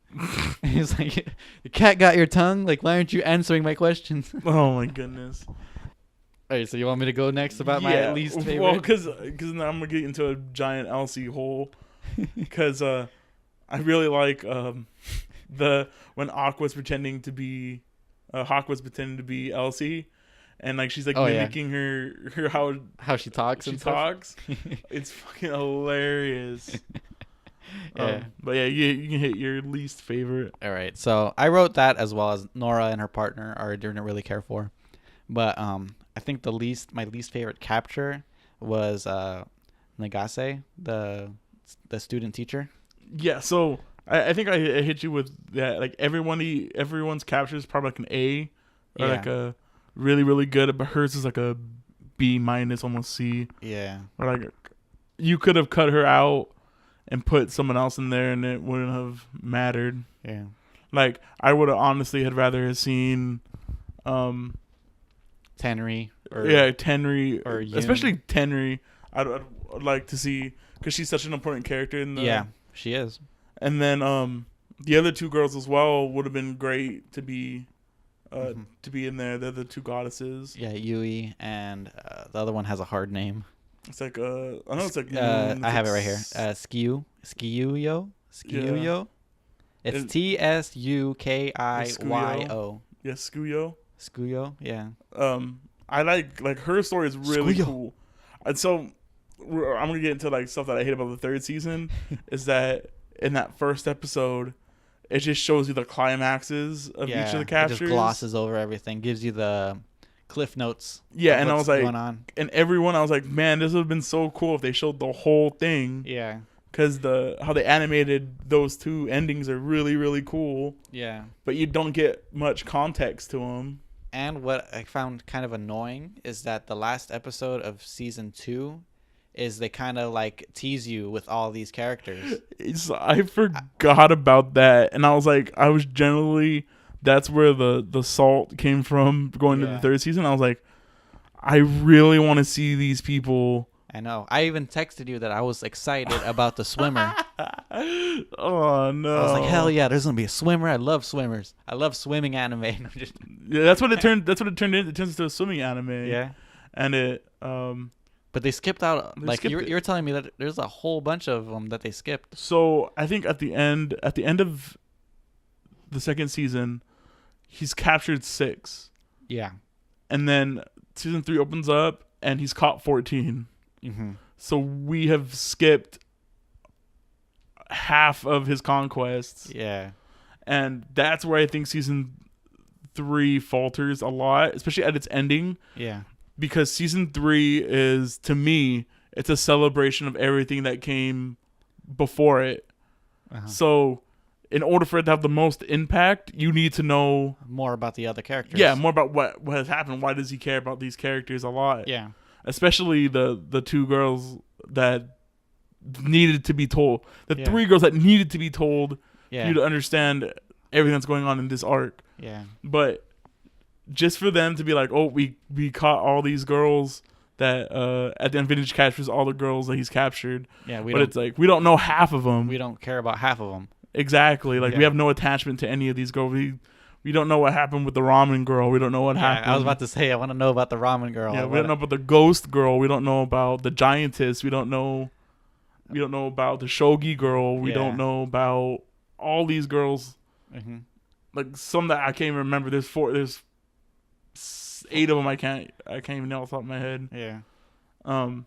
He's like, "The cat got your tongue. Like, why aren't you answering my questions?" Oh my goodness. All right, so you want me to go next about my least favorite? Well, because now I'm gonna get into a giant Elsie hole. Because I really like when Aqua's pretending to be Hawk was pretending to be Elsie, and like she's like mimicking her how she talks. It's fucking hilarious. Yeah. But yeah, you can hit your least favorite. All right, so I wrote that as well as Nora and her partner I didn't really care for, but I think my least favorite capture was Nagase, the student teacher. Yeah, so I think I hit you with that. Like everyone's capture is probably like an A, or like a really really good, but hers is like a B minus, almost C. Yeah. Or like you could have cut her out and put someone else in there, and it wouldn't have mattered. Yeah. Like I would have honestly had rather have seen, Tenry. Tenry, or Yoon. Especially Tenry. I'd like to see, because she's such an important character in the. Yeah, she is. And then the other two girls as well would have been great to be in there. They're the two goddesses. Yeah, Yui, and the other one has a hard name. It's like I know it's like I have it right here. Skiyuyo. It's Tsukiyo. Yes, Skuyo. Skuyo, yeah. I like her story is really cool, and so I'm gonna get into like stuff that I hate about the third season. Is that in that first episode, it just shows you the climaxes of each of the captures. It just glosses over everything, gives you the cliff notes. Yeah, and I was like, going on. And everyone, I was like, man, this would have been so cool if they showed the whole thing. Yeah. Because how they animated those two endings are really, really cool. Yeah. But you don't get much context to them. And what I found kind of annoying is that the last episode of season 2 is they kind of like tease you with all these characters. I forgot about that. And I was like, that's where the salt came from going to the third season. I was like, I really want to see these people. I know. I even texted you that I was excited about the swimmer. Oh no! I was like, hell yeah, there's gonna be a swimmer. I love swimmers. I love swimming anime. Yeah, that's what it turned into. It turns into a swimming anime. Yeah, and it. But they skipped out. Like you're telling me that there's a whole bunch of them that they skipped. So I think at the end of the second season, he's captured 6. Yeah, and then season 3 opens up and he's caught 14. Mm-hmm. So we have skipped half of his conquests. Yeah. And that's where I think season 3 falters a lot, especially at its ending. Yeah. Because season 3 is, to me, it's a celebration of everything that came before it. Uh-huh. So in order for it to have the most impact, you need to know more about the other characters. Yeah, more about what has happened. Why does he care about these characters a lot? Yeah. Especially the two girls that needed to be told. The 3 girls that needed to be told for you to understand everything that's going on in this arc. Yeah. But just for them to be like, oh, we caught all these girls that at the end Vintage captures all the girls that he's captured. Yeah, but it's like we don't know half of them. We don't care about half of them. Exactly. Like we have no attachment to any of these girls. We don't know what happened with the ramen girl. We don't know what happened. I was about to say, I want to know about the ramen girl. Yeah, we don't know about the ghost girl. We don't know about the giantess. We don't know about the shogi girl. We don't know about all these girls. Mm-hmm. Like some that I can't even remember. There's 8 of them. I can't even know off the top of my head. Yeah. And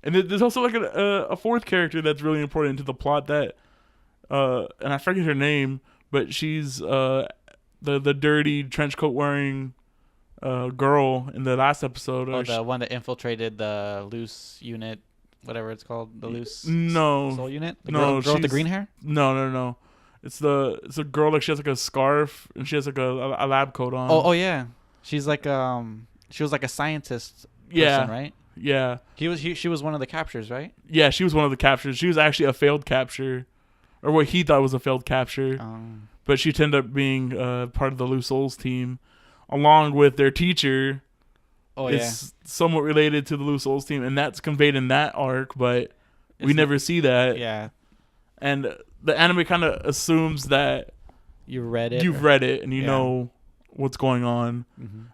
there's also like a 4th character that's really important to the plot that, and I forget her name, but she's the dirty trench coat wearing girl in the last episode. Oh, the one that infiltrated the loose unit, whatever it's called, the loose soul unit. The girl with the green hair. No. It's a girl, like she has like a scarf and she has like a lab coat on. Oh yeah, she's like she was like a scientist person, right? Yeah. She was one of the captures, right? Yeah, she was one of the captures. She was actually a failed capture, or what he thought was a failed capture. But she ended up being part of the Loose Souls team, along with their teacher, Oh is somewhat related to the Loose Souls team, and that's conveyed in that arc, but we It's never see that. yeah. And the anime kind of assumes that You read it. you've read it and you Yeah. know what's going on,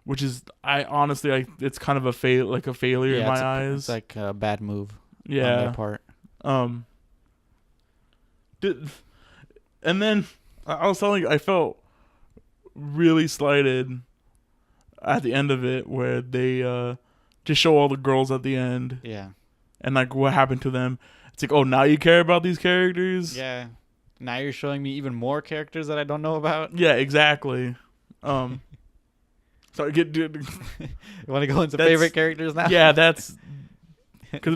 which is it's kind of a failure in my eyes. It's like a bad move on yeah. their part. And then I was telling you, I felt really slighted at the end of it, where they just show all the girls at the end Yeah. and like what happened to them. It's like, oh, now you care about these characters? Yeah. Now you're showing me even more characters that I don't know about. Yeah, exactly. So You want to go into That's- favorite characters now? yeah, that's because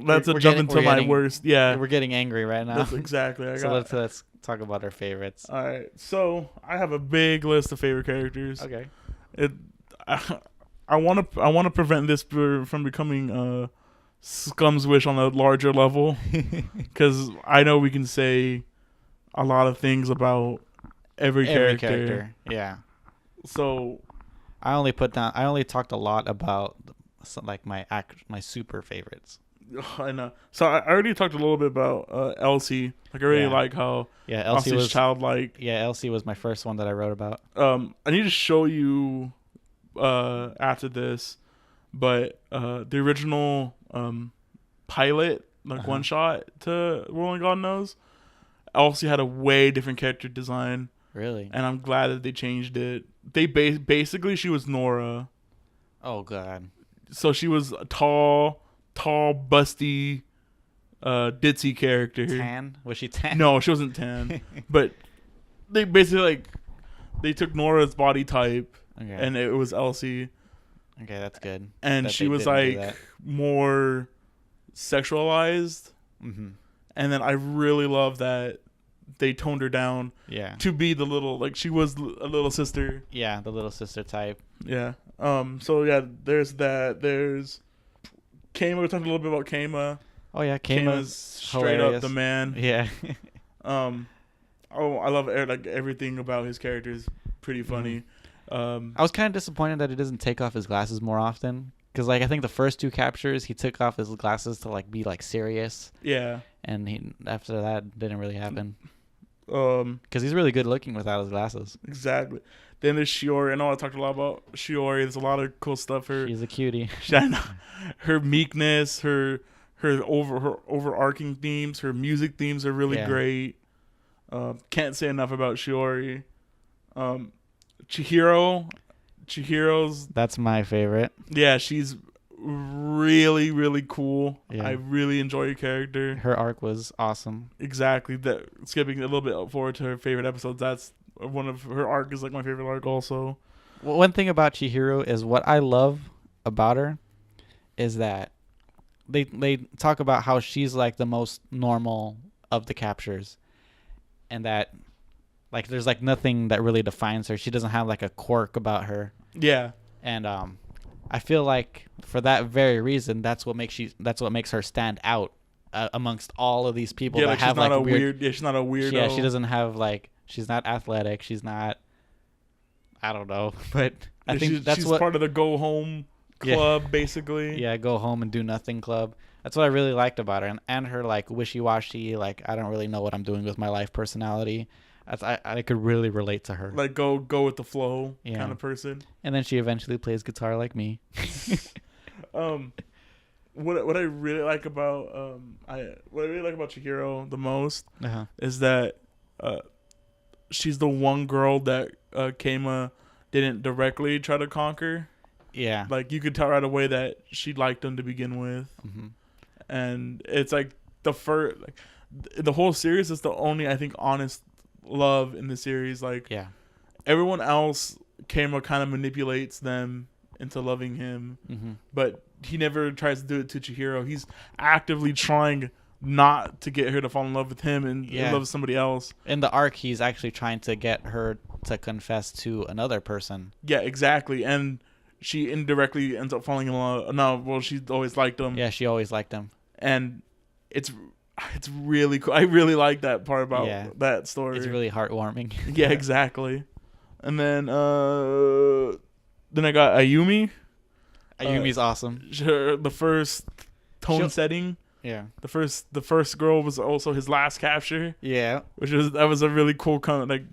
that's a We're jump getting- into we're my getting- worst. Yeah, We're getting angry right now. that's exactly. So let's talk about our favorites. All right, so I have a big list of favorite characters. Okay. I want to prevent this from becoming Scum's Wish on a larger level, because I know we can say a lot of things about every character. Yeah. So I only talked a lot about like my super favorites. I know. So I already talked a little bit about Elsie. Like I really Yeah. like how Yeah, Elsie Elsie's was childlike. Yeah, Elsie was my first one that I wrote about. I need to show you after this, but the original pilot, like one shot to Rolling God Knows, Elsie had a way different character design, Really? and I'm glad that they changed it. They basically she was Nora, Oh god. so she was a tall, busty, ditzy character. Tan? Was she tan? No, she wasn't tan, but they basically they took Nora's body type. Okay. And it was Elsie, Okay, that's good. and that she they was didn't do like that. more sexualized. Mhm. And then I really love that they toned her down Yeah. to be the little, like she was a little sister. Yeah, the little sister type. Yeah. So yeah, there's that. There's Kama. We talked a little bit about Kama. Oh yeah, Kama's straight hilarious. up the man. Yeah. Oh, I love like everything about his character is pretty funny. I was kind of disappointed that he doesn't take off his glasses more often, because like I think the first two captures he took off his glasses to like be like serious, Yeah. and he after that didn't really happen, Um. because he's really good looking without his glasses. Exactly. Then there's Shiori. I know I talked a lot about Shiori. There's a lot of cool stuff. She's a cutie. Her meekness, her overarching themes, her music themes are really Yeah. great. Can't say enough about Shiori. Chihiro's That's my favorite. yeah, she's really really cool. Yeah. I really enjoy her character. Her arc was awesome. Exactly. That skipping a little bit forward to her favorite episodes. That's one of her arc is like my favorite arc also. Well, one thing about Chihiro is what I love about her is that they talk about how she's like the most normal of the captures, and that like there's like nothing that really defines her. She doesn't have like a quirk about her, Yeah. and I feel like for that very reason, that's what makes her stand out amongst all of these people Yeah, that like have she's not like a weird. Yeah, she's not a weirdo. Yeah, she doesn't have like she's not athletic. She's not. I don't know, but I think that's she's what. part of the go home Yeah. club, basically. Yeah, go home and do nothing club. That's what I really liked about her, and her like wishy-washy, like I don't really know what I'm doing with my life personality. I could really relate to her. Like go with the flow Yeah. kind of person. And then she eventually plays guitar like me. What I really like about Chihiro the most Uh-huh. is that she's the one girl that Kama didn't directly try to conquer. Yeah. Like you could tell right away that she liked him to begin with, Mm-hmm. and it's like the whole series is the only I think honest love in the series. Like Yeah. everyone else, Kama kind of manipulates them into loving him, Mm-hmm. but he never tries to do it to Chihiro. He's actively trying not to get her to fall in love with him and Yeah. love somebody else. In the arc, he's actually trying to get her to confess to another person. Yeah, exactly. And she indirectly ends up falling in love. No, well, she's always liked him. Yeah, she always liked him. And it's really cool. I really like that part about Yeah. that story. It's really heartwarming. Yeah, exactly. And then I got Ayumi. Ayumi's awesome. the first tone She'll- setting. Yeah. The first girl was also his last capture, Yeah. that was a really cool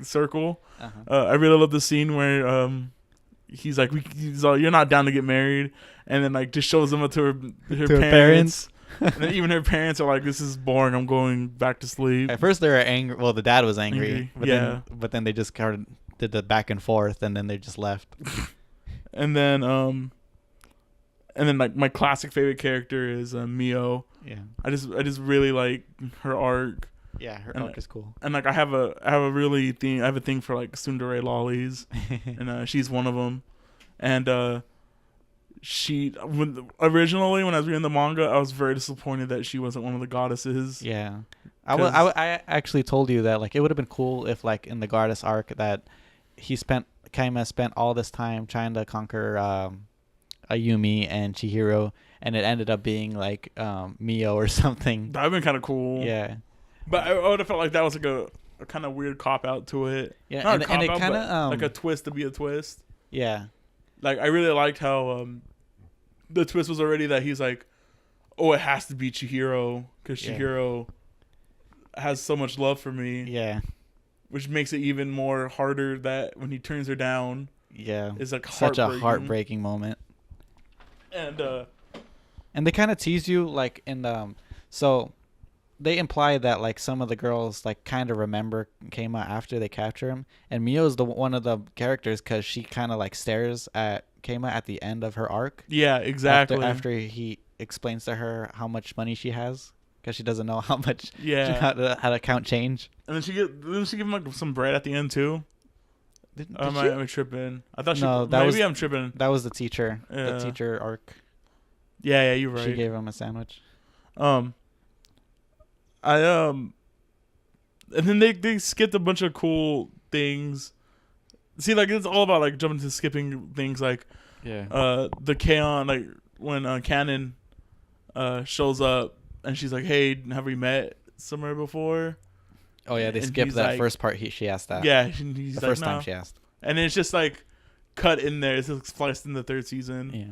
circle. Uh-huh. I really love the scene where he's like, he's all, you're not down to get married, and then like just shows them up to her parents. And then even her parents are like, this is boring, I'm going back to sleep. At first they were angry. Well, the dad was angry. Angry, But then they just kind of did the back and forth, and then they just left. And then like my classic favorite character is Mio. Yeah. I just really like her arc. Yeah, her And arc is cool. And like I have a thing for like tsundere lollies, and she's one of them. And originally when I was reading the manga, I was very disappointed that she wasn't one of the goddesses. Yeah. I actually told you that like it would have been cool if like in the goddess arc that Kaima spent all this time trying to conquer Ayumi and Chihiro, and it ended up being like Mio or something. That would have been kind of cool. Yeah. But I would have felt like that was like a kind of weird cop out to it. Yeah, Not and it cop-out, kind but of like a twist to be a twist. yeah. Like I really liked how the twist was already that he's like, oh, it has to be Chihiro because Yeah. Chihiro has so much love for me. Yeah. Which makes it even more harder that when he turns her down, Yeah. it's like Such a heartbreaking moment. And they kind of tease you like in the so they imply that like some of the girls like kind of remember Keima after they capture him, and Mio's one of the characters because she kind of like stares at Keima at the end of her arc. yeah, exactly. After he explains to her how much money she has because she doesn't know how much Yeah. how to count change. And then didn't she give him like some bread at the end too? Did Am she? I tripping? I thought No, maybe I'm tripping. That was the teacher. Yeah. The teacher arc. Yeah, you're right. She gave him a sandwich. And then they skipped a bunch of cool things. See, like it's all about like jumping to skipping things like Yeah. the Kaon, like when Canon shows up and she's like, hey, have we met somewhere before? Oh yeah, they and skipped he's that like- first part. She asked that. Yeah, he's the like, first no. time she asked. And then it's just like cut in there. It's like spliced in the third season. Yeah.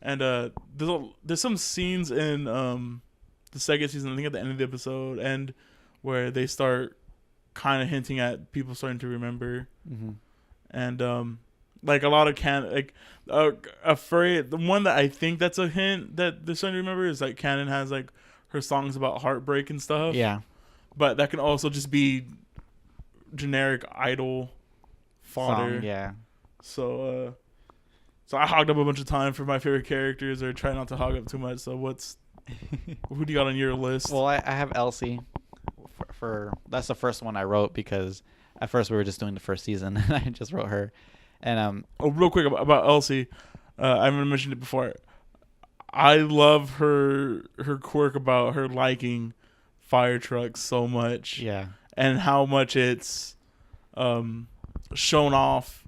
And there's some scenes in the second season, I think at the end of the episode, where they start kind of hinting at people starting to remember, Mm-hmm. and like a lot of afraid. The one that I think that's a hint that they're starting to remember is like Canon has like her songs about heartbreak and stuff. Yeah. But that can also just be generic idol fodder. Song, yeah. So I hogged up a bunch of time for my favorite characters, or try not to hog up too much. So who do you got on your list? Well, I have Elsie. For that's the first one I wrote because at first we were just doing the first season and I just wrote her. And real quick about Elsie, I haven't mentioned it before. I love her quirk about her liking fire trucks so much, yeah. and how much it's shown off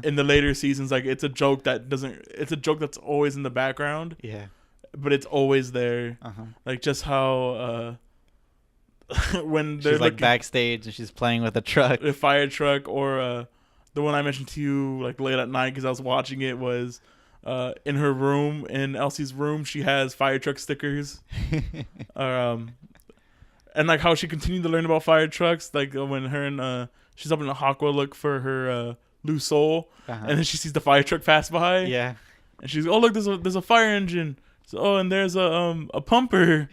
in the later seasons. Like it's a joke that's always in the background, Yeah. but it's always there. Uh-huh. Like just how when they're She's like looking backstage and she's playing with a truck. a fire truck, or the one I mentioned to you like late at night because I was watching it was in her room, in Elsie's room, she has fire truck stickers. And like how she continued to learn about fire trucks, like when her and she's up in the Hakwa look for her loose soul, Uh-huh. and then she sees the fire truck pass by, Yeah. and she's oh look, there's a fire engine. So, oh, and there's a pumper.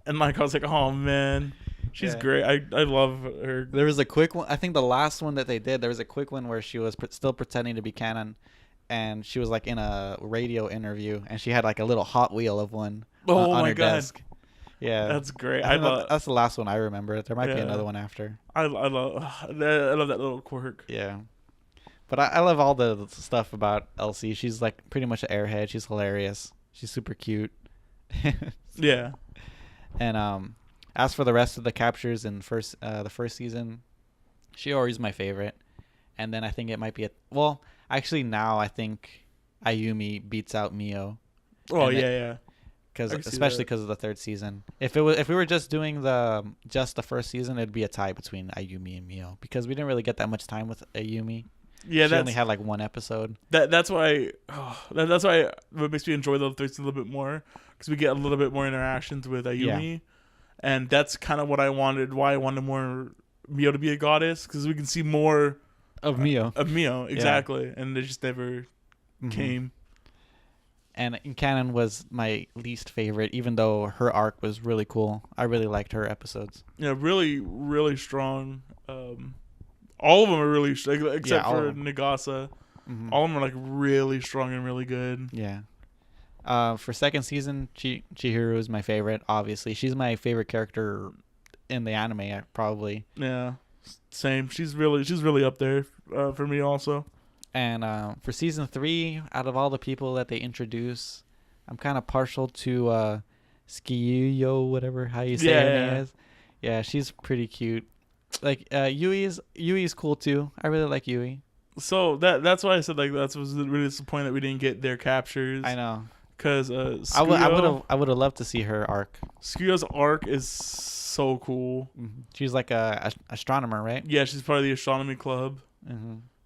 And like I was like, oh man, she's Yeah. great. I love her. There was a quick one. I think the last one that they did, there was a quick one where she was still pretending to be Canon, and she was like in a radio interview, and she had like a little Hot Wheel of one Oh on my her God. desk. Yeah, That's great. I I think love that's the last one I remember. There might be Yeah. another one after. I love that little quirk. Yeah, but I love all the stuff about Elsie. She's like pretty much an airhead. She's hilarious. She's super cute. Yeah. And as for the rest of the captures in the first season, Shiori's my favorite. And then I think it might be actually now I think Ayumi beats out Mio. Oh And yeah. Especially that. because of the third season. If we were just doing the first season, it'd be a tie between Ayumi and Mio because we didn't really get that much time with Ayumi. Yeah, she that's only had like one episode. that's why that's why what makes me enjoy the third season a little bit more, because we get a little bit more interactions with Ayumi, and that's kind of what I wanted. Why I wanted more Mio to be a goddess, because we can see more Of Mio. of Mio exactly, and it just never came. And in canon was my least favorite, even though her arc was really cool. I really liked her episodes. Yeah, really, really strong. All of them are really except all for of 'em. Nagasa. All of them are like really strong and really good. Yeah. For second season, Chihiro is my favorite. Obviously, she's my favorite character in the anime. Probably. Yeah, same. She's really up there for me also. And for season 3, out of all the people that they introduce, I'm kind of partial to Skiyuyo, whatever how you say her name is. Yeah, she's pretty cute. Like Yui's cool too. I really like Yui. So that's why I said like that was really disappointed that we didn't get their captures. I know. Because I would have loved to see her arc. Tsukuyo's arc is so cool. She's like a astronomer, right? Yeah, she's part of the astronomy club.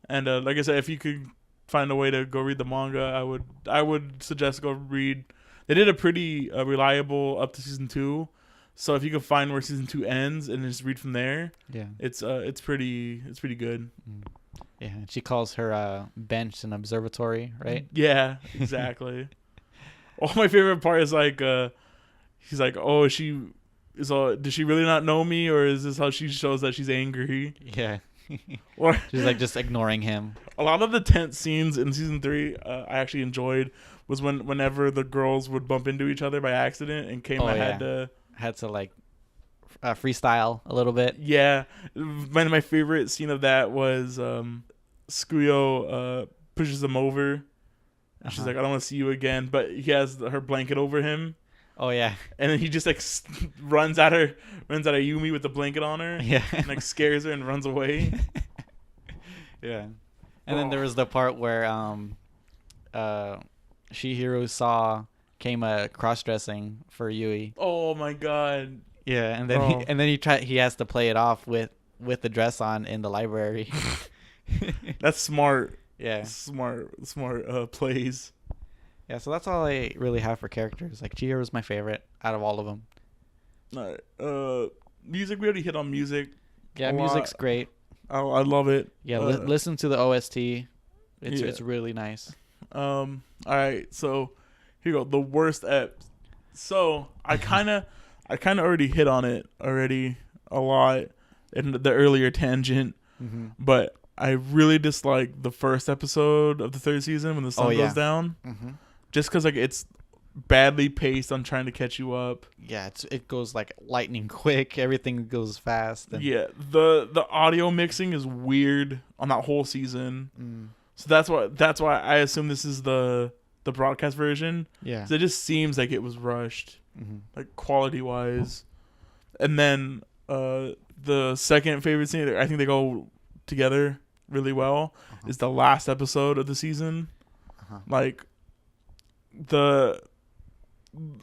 And like I said, if you could find a way to go read the manga, I would suggest go read. They did a pretty reliable up to season 2, so if you could find where season 2 ends and just read from there, it's pretty good. Yeah, and she calls her bench an observatory, right? Yeah, exactly. My favorite part is like he's like, oh, does she really not know me, or is this how she shows that she's angry? Yeah. Or she's like just ignoring him. A lot of the tense scenes in season 3 I actually enjoyed was whenever the girls would bump into each other by accident and Keima had to like freestyle a little bit. Yeah, my favorite scene of that was Tsukuyo pushes him over. She's like, I don't want to see you again, but he has her blanket over him. Oh yeah, and then he just like runs at Yumi with the blanket on her. Yeah, and like scares her and runs away. Yeah, and then there was the part where Chihiro saw Keima cross-dressing for Yui. Oh my god. Yeah, and then he has to play it off with the dress on in the library. That's smart. Yeah, smart plays. Yeah, so that's all I really have for characters. Like Chihiro's my favorite out of all of them. All right. Music, we already hit on music. Yeah, music's great. I love it. Yeah, listen to the OST. It's really nice. All right, so here you go. The worst ep. So I kind of already hit on it already a lot in the earlier tangent, but I really dislike the first episode of the third season when the sun goes down. Just because like it's badly paced on trying to catch you up. Yeah, it goes like lightning quick. Everything goes fast. Yeah, the audio mixing is weird on that whole season. So that's why I assume this is the broadcast version. Yeah, so it just seems like it was rushed, like quality wise. And then the second favorite scene, I think they go together really well, is the last episode of the season. Like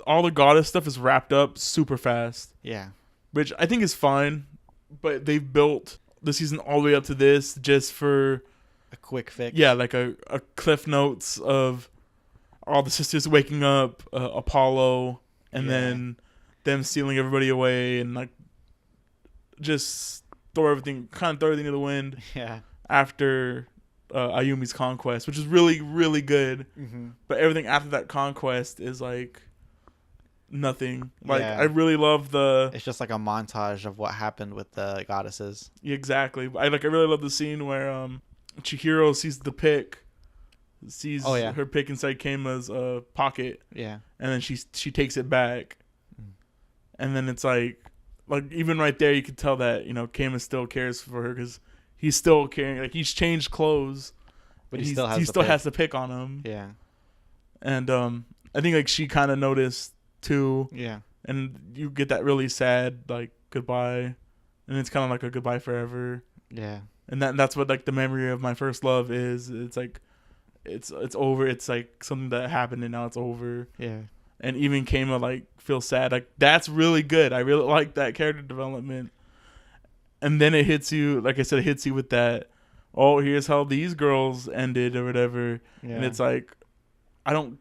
all the goddess stuff is wrapped up super fast. Yeah, which I think is fine, but they've built the season all the way up to this just for a quick fix. Yeah, like a cliff notes of all the sisters waking up, Apollo, and then them stealing everybody away, and like just throw everything to the wind. Yeah. After Ayumi's conquest, which is really, really good. But everything after that conquest is like nothing. Like I really love it's just like a montage of what happened with the goddesses. Exactly. I really love the scene where Chihiro sees the pick, her pick inside Keima's pocket. Yeah. And then she takes it back. And then it's like even right there you could tell that, Keima still cares for her because he's still caring. Like he's changed clothes, but he still has the pick on him. Yeah. And I think like she kind of noticed too. Yeah. And you get that really sad like goodbye, and it's kind of like a goodbye forever. Yeah. And that's what like the memory of my first love is. It's like it's over. It's like something that happened and now it's over. Yeah. And even Keima like feels sad. Like that's really good. I really like that character development. And then it hits you, like I said, it hits you with that oh, here's how these girls ended or whatever. Yeah. And it's like, I don't.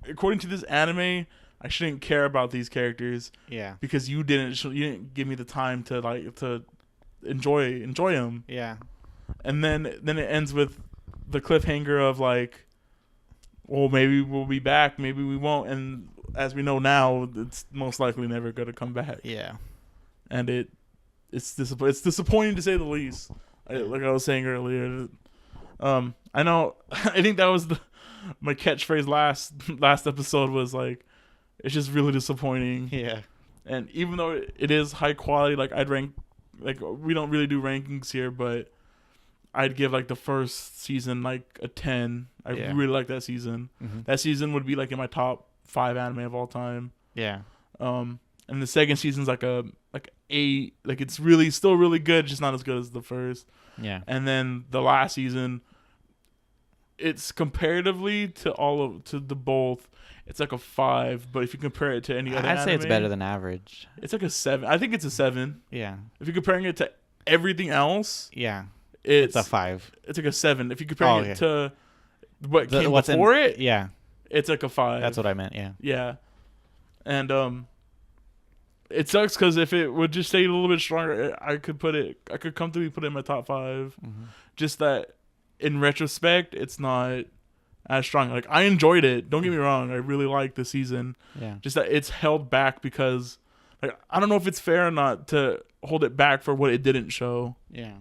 According to this anime, I shouldn't care about these characters Yeah. because you didn't give me the time to enjoy them. Yeah. And then it ends with the cliffhanger of like, well, maybe we'll be back, maybe we won't, and as we know now, it's most likely never gonna come back. Yeah. And it's disappointing to say the least. Like I was saying earlier, I know. I think that was my catchphrase last episode was like, it's just really disappointing. Yeah. And even though it is high quality, like I'd rank, like we don't really do rankings here, but I'd give like the first season like a 10. I Yeah. really like that season. Mm-hmm. That season would be like in my top 5 anime of all time. Yeah. And the second season's like a 8. Like it's really still really good, just not as good as the first. Yeah. And then the last season, it's comparatively to the both, it's like a 5. But if you compare it to any other, I'd say it's anime, better than average. It's like a 7. I think it's a 7. Yeah. If you're comparing it to everything else, Yeah. it's It's a 5. It's like a 7. If you're comparing Oh, it to what came What's before in, it, Yeah. it's like a 5. That's what I meant. Yeah. Yeah, and it sucks because if it would just stay a little bit stronger, I could comfortably put it in my top 5. Mm-hmm. Just that, in retrospect, it's not as strong. Like I enjoyed it. Don't get me wrong. I really liked the season. Yeah. Just that it's held back because, like, I don't know if it's fair or not to hold it back for what it didn't show. Yeah.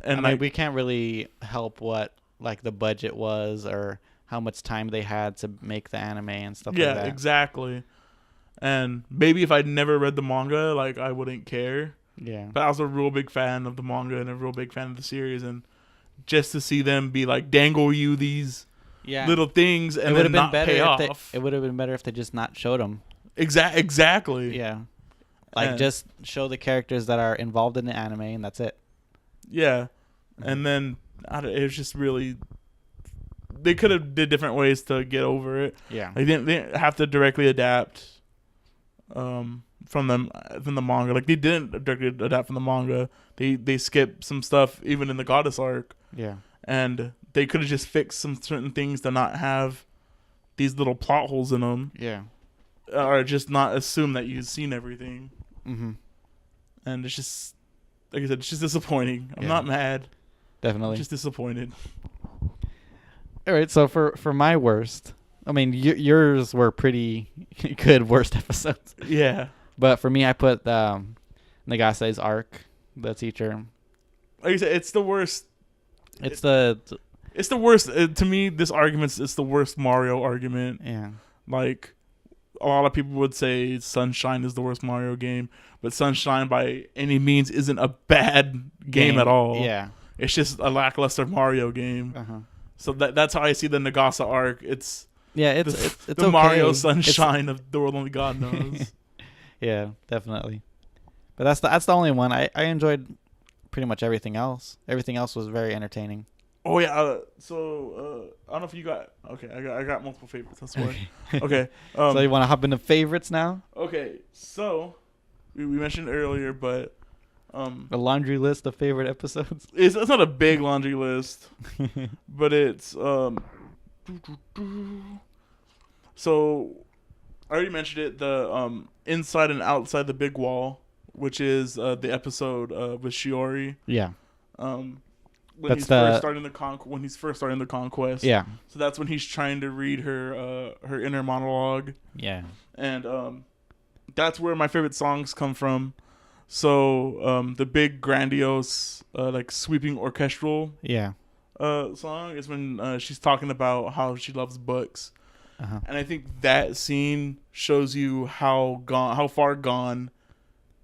And I like mean, we can't really help what like the budget was or how much time they had to make the anime and stuff yeah, like that. exactly. And maybe if I'd never read the manga, like I wouldn't care. Yeah. But I was a real big fan of the manga and a real big fan of the series, and just to see them be like dangle you these Yeah. little things and it would then have been not better pay if off. it would have been better if they just not showed them. Exactly. Yeah. Like And- just show the characters that are involved in the anime and that's it. Yeah. Mm-hmm. And then it was just really, they could have did different ways to get over it. Yeah. They didn't have to directly adapt from the manga. Like they didn't directly adapt from the manga. They skipped some stuff even in the Goddess arc, Yeah. and they could have just fixed some certain things to not have these little plot holes in them, Yeah. or just not assume that you've seen everything. Mm-hmm. And it's just, like I said, it's just disappointing. I'm Yeah. not mad, Definitely. just disappointed. All right. So for my worst, I mean, yours were pretty good worst episodes, Yeah. but for me, I put Nagase's arc, the teacher. Like I said, it's the worst. It's the It's the worst. To me, this argument's it's the worst Mario argument. yeah. Like, a lot of people would say Sunshine is the worst Mario game, but Sunshine by any means isn't a bad game at all. Yeah. It's just a lackluster Mario game. Uh-huh. So that's how I see the Nagasa arc. It's Yeah, it's the okay. Mario It's- Sunshine of the world only God knows. Yeah, definitely. But that's the only one. I enjoyed pretty much everything else. Everything else was very entertaining. Oh yeah. I don't know if you got. Okay, I got multiple favorites. I swear. Okay. So you want to hop into favorites now? Okay. So we mentioned earlier, but A laundry list of favorite episodes. it's not a big laundry list, but it's So I already mentioned it. The inside and outside the big wall, which is the episode with Shiori. Yeah. When That's he's the- first starting when he's first starting the conquest. Yeah. So that's when he's trying to read her inner monologue, Yeah. and that's where my favorite songs come from. So the big grandiose like sweeping orchestral Yeah. song is when she's talking about how she loves books. Uh-huh. And I think that scene shows you how far gone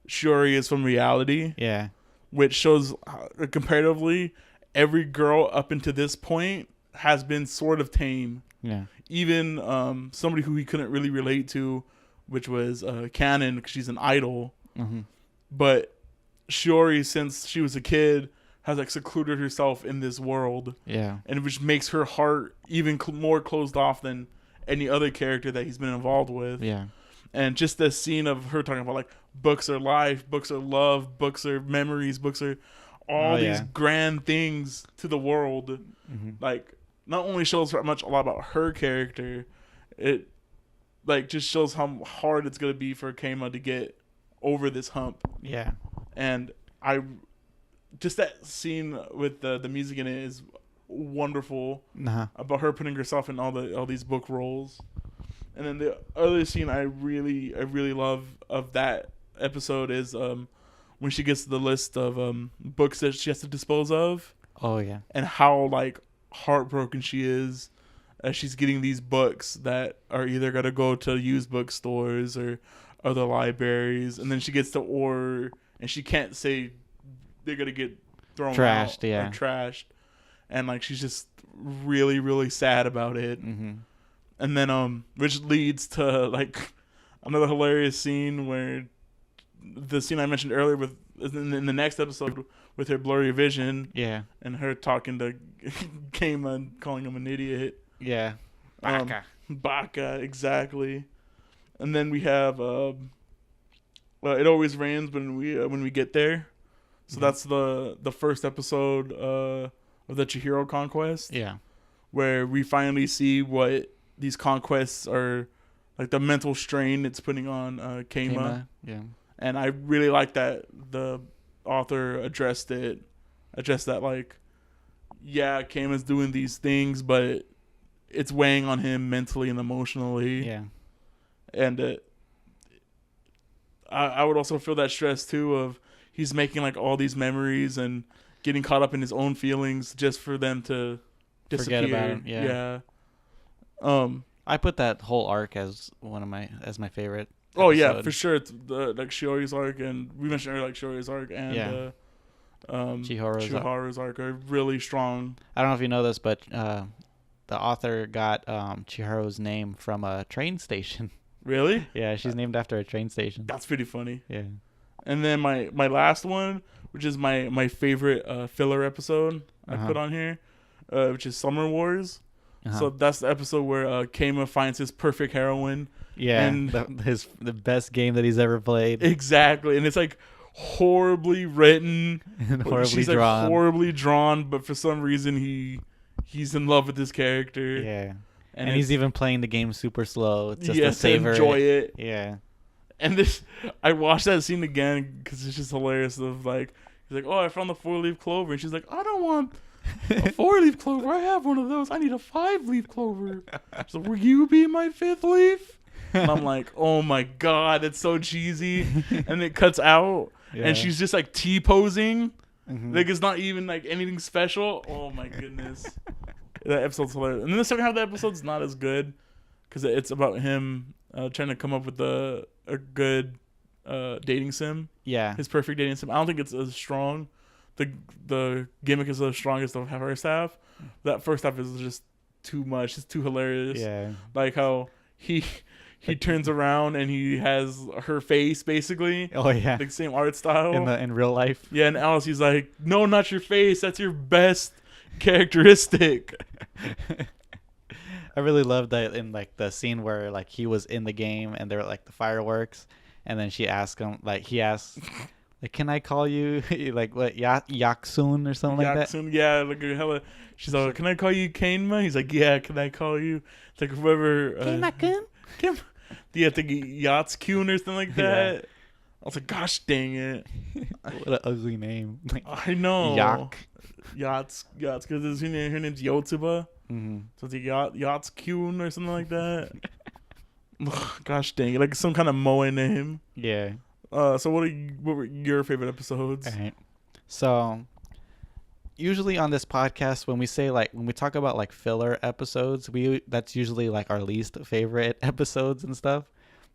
Shiori is from reality, Yeah. which shows comparatively every girl up until this point has been sort of tame. Yeah. Even somebody who he couldn't really relate to, which was Canon, because she's an idol. Mm-hmm. But Shiori, since she was a kid, has like secluded herself in this world, Yeah. and which makes her heart even more closed off than any other character that he's been involved with. Yeah. And just this scene of her talking about like books are life, books are love, books are memories, books are all Oh, these yeah. grand things to the world. Like, not only shows a lot about her character, it like just shows how hard it's gonna be for Kama to get over this hump. Yeah. And I just that scene with the music in it is wonderful Uh-huh. about her putting herself in all these book roles. And then the other scene I really love of that episode is when she gets the list of books that she has to dispose of, Oh, yeah. and how like heartbroken she is as she's getting these books that are either gonna go to used bookstores or other libraries, and then she gets to order and she can't say they're gonna get thrown Trashed, out yeah. or trashed, and like she's just really sad about it. Mm-hmm. And then which leads to like another hilarious scene where the scene I mentioned earlier with in the next episode with her blurry vision Yeah. and her talking to Kama and calling him an idiot. Yeah. Baka, exactly. And then we have It Always Rains when we get there. So that's the first episode of the Chihiro Conquest, Yeah. where we finally see what these conquests are, like the mental strain it's putting on Kama. Yeah. And I really like that the author addressed that, like, yeah, Kama's doing these things, but it's weighing on him mentally and emotionally. Yeah. And I would also feel that stress too of he's making like all these memories and getting caught up in his own feelings just for them to disappear. Forget about him. Yeah. I put that whole arc as my favorite. Oh yeah, episode. for sure. It's the like Shiori's arc, and we mentioned earlier like Shiori's arc and Chihiro's arc are really strong. I don't know if you know this, but the author got Chihiro's name from a train station. Really? Yeah, she's named after a train station. That's pretty funny. Yeah. And then my last one, which is my favorite filler episode I put on here, which is Summer Wars. Uh-huh. So that's the episode where Kama finds his perfect heroine. Yeah, and the best game that he's ever played. Exactly, and it's like horribly written And horribly She's drawn. like horribly drawn, but for some reason he's in love with this character. Yeah. And it's- he's even playing the game super slow just yeah, to savor enjoy it. Yeah. And I watched that scene again because it's just hilarious. Of like, he's like, "Oh, I found the 4-leaf clover," and she's like, "I don't want a 4-leaf clover. I have one of those. I need a 5-leaf clover." So, will you be my 5th leaf? And I'm like, "Oh my god, it's so cheesy." And it cuts out, Yeah. and she's just like T-posing. Mhm. Like it's not even like anything special. Oh my goodness, that episode's hilarious. And then the second half of the episode's not as good because it's about him trying to come up with a good dating sim, Yeah. his perfect dating sim. I don't think it's as strong. The gimmick is the strongest of the first half. That first half is just too much. It's too hilarious. Yeah. Like how he turns around and he has her face basically, Oh yeah. like same art style. In real life. Yeah, and Alice, he's like, "No, not your face. That's your best characteristic." I really loved that in like the scene where like he was in the game and there were like the fireworks, and then he asks, like, "Can I call you like what Yaksun or something like that?" Yaksun, yeah, like hella. She's like, "Can I call you Kanema?" He's like, "Yeah, can I call you?" It's like whoever. Kanema-kun? Yeah, I think Yatskun or something like that. Yeah. I was like, "Gosh, dang it!" What an ugly name. Like, I know. Yats, because her name's Yotsuba. mm-hmm. So it's like Yatskun or something like that. Gosh, dang it! Like some kind of Moe name. Yeah. So what were your favorite episodes? All right. So usually on this podcast, when we talk about like filler episodes, that's usually like our least favorite episodes and stuff.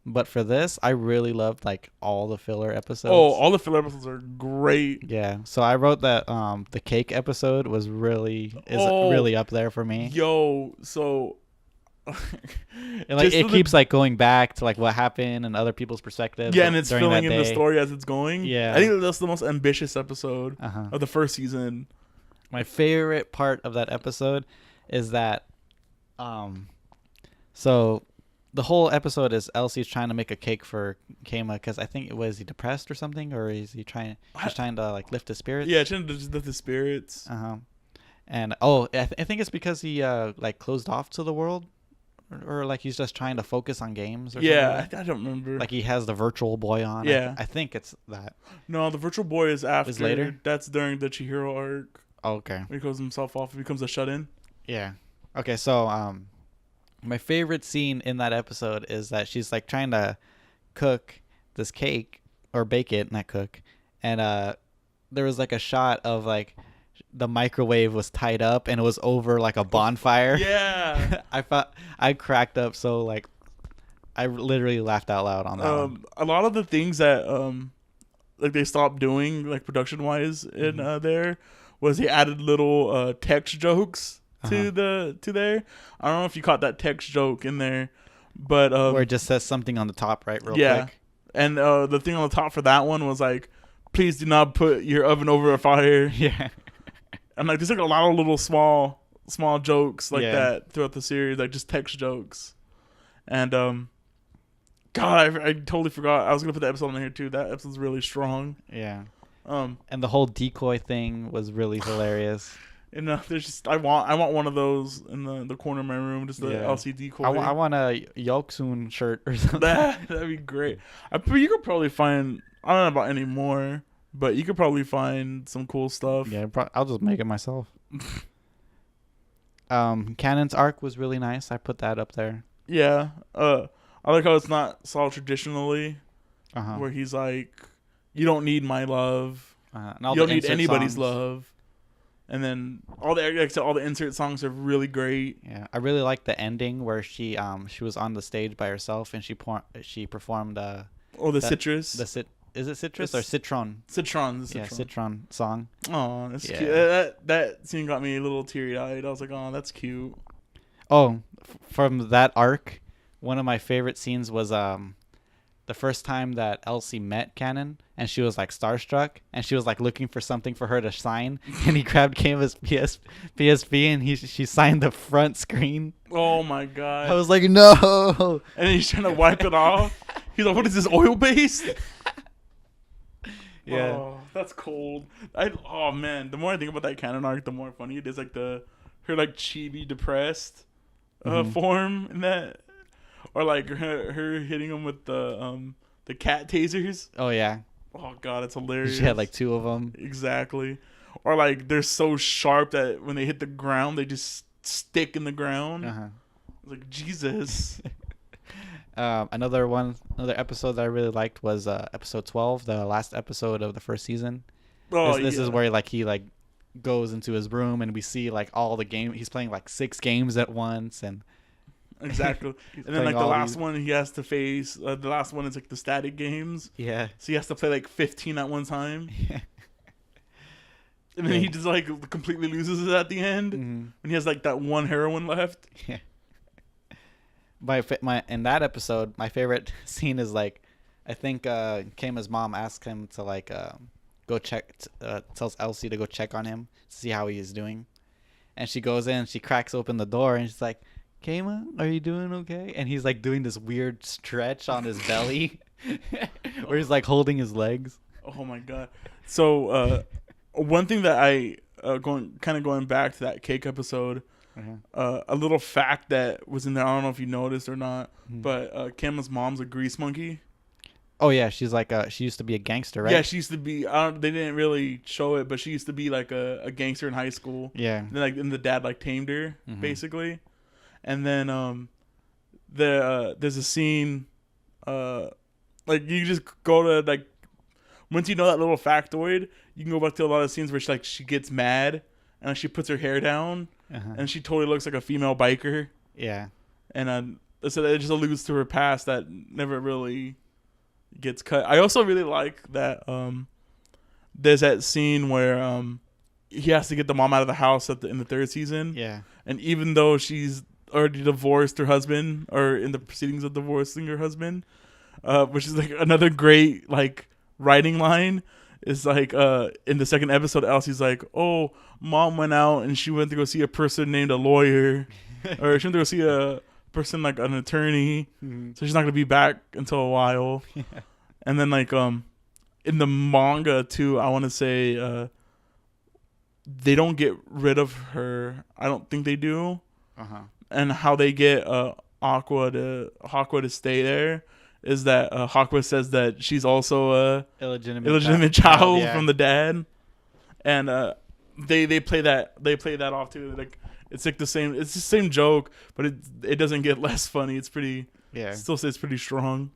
But for this, I really loved like all the filler episodes. Oh, all the filler episodes are great. Yeah. So I wrote that the cake episode was really up there for me. Yo, so And like just it keeps like going back to like what happened and other people's perspectives. yeah, and it's during filling that in the day. story as it's going. Yeah. I think that's the most ambitious episode Uh-huh. of the first season. My favorite part of that episode is that so the whole episode is Elsie's trying to make a cake for Kama because I think was he depressed or something, or is he trying? She's trying to like lift his spirits. Yeah, trying to just lift his spirits. And I think it's because he like closed off to the world, or like he's just trying to focus on games. Or Yeah, something. I don't remember. Like he has the Virtual Boy on. Yeah, I think it's that. No, the Virtual Boy is after. Is later? That's during the Chihiro arc. Oh, okay. He calls himself off. He becomes a shut-in. Yeah. Okay, so my favorite scene in that episode is that she's like trying to cook this cake or bake it, not cook, and there was like a shot of like the microwave was tied up and it was over like a bonfire. Yeah. I cracked up, so like I literally laughed out loud on that one. A lot of the things that like they stopped doing like production wise in there was they added little text jokes to there. I don't know if you caught that text joke in there, but where it just says something on the top, right? Real quick. And the thing on the top for that one was like, please do not put your oven over a fire. Yeah. And like there's like a lot of little small jokes like that throughout the series, like just text jokes. And God, I totally forgot. I was gonna put the episode in here too. That episode's really strong. Yeah. And the whole decoy thing was really hilarious. And there's just I want one of those in the corner of my room, just the LC decoy. I want a Yolksoon shirt or something. That'd be great. You could probably find, I don't know about any more, but you could probably find some cool stuff. Yeah, I'll just make it myself. Cannon's arc was really nice. I put that up there. Yeah. I like how it's not solved traditionally, where he's like, you don't need my love. You don't need anybody's songs. Love. And then all the insert songs are really great. Yeah, I really like the ending where she was on the stage by herself and she performed Citrus. Is it Citrus or Citron? Citron. Yeah, Citron song. Oh, that's cute. That scene got me a little teary-eyed. I was like, oh, that's cute. Oh, from that arc, one of my favorite scenes was the first time that Elsie met Cannon, and she was like starstruck, and she was like looking for something for her to sign, and he grabbed Kama's PSP, and she signed the front screen. Oh my God! I was like, no! And he's trying to wipe it off. He's like, what is this, oil based? Yeah. Oh, that's cold. Oh man, the more I think about that Cannon arc, the more funny it is. Like her like chibi depressed form in that. Or like her hitting him with the cat tasers. Oh yeah. Oh God, it's hilarious. She had like 2 of them. Exactly. Or like they're so sharp that when they hit the ground, they just stick in the ground. Like Jesus. Another episode that I really liked was episode 12, the last episode of the first season. Oh, this is where like he like goes into his room and we see like all the game. He's playing like 6 games at once and. Exactly. And then like the last one he has to face, the last one is like the static games. Yeah. So he has to play like 15 at one time. Yeah. And then he just like completely loses it at the end. And he has like that one heroin left. Yeah. In that episode, my favorite scene is like, I think Kama's mom asked him to like go check, tells Elsie to go check on him to see how he is doing. And she goes in, she cracks open the door and she's like, Kama, are you doing okay? And he's like doing this weird stretch on his belly where he's like holding his legs. Oh my God. So one thing that I going back to that cake episode, a little fact that was in there, I don't know if you noticed or not, but Kama's mom's a grease monkey. Oh yeah, she's like she used to be a gangster, right? Yeah, she used to be. They didn't really show it, but she used to be like a gangster in high school. Yeah. And the dad like tamed her basically. And then there's a scene like you just go to like once you know that little factoid, you can go back to a lot of scenes where she gets mad and she puts her hair down and she totally looks like a female biker. Yeah. And so it just alludes to her past that never really gets cut. I also really like that there's that scene where he has to get the mom out of the house in the 3rd season. Yeah. And even though she's already divorced her husband or in the proceedings of divorcing her husband, which is like another great like writing line, is like in the 2nd episode, Elsie's like, oh, mom went out and she went to go see a person named a lawyer or she went to go see a person, like an attorney, Mm-hmm. so she's not gonna be back until a while. Yeah. And then like in the manga too, I want to say they don't get rid of her. I don't think they do. Uh-huh. And how they get Aqua to stay there is that Aqua says that she's also a illegitimate child yeah. from the dad, and they play that off too. Like it's like the same. It's the same joke, but it doesn't get less funny. It's pretty. Yeah. Still says pretty strong.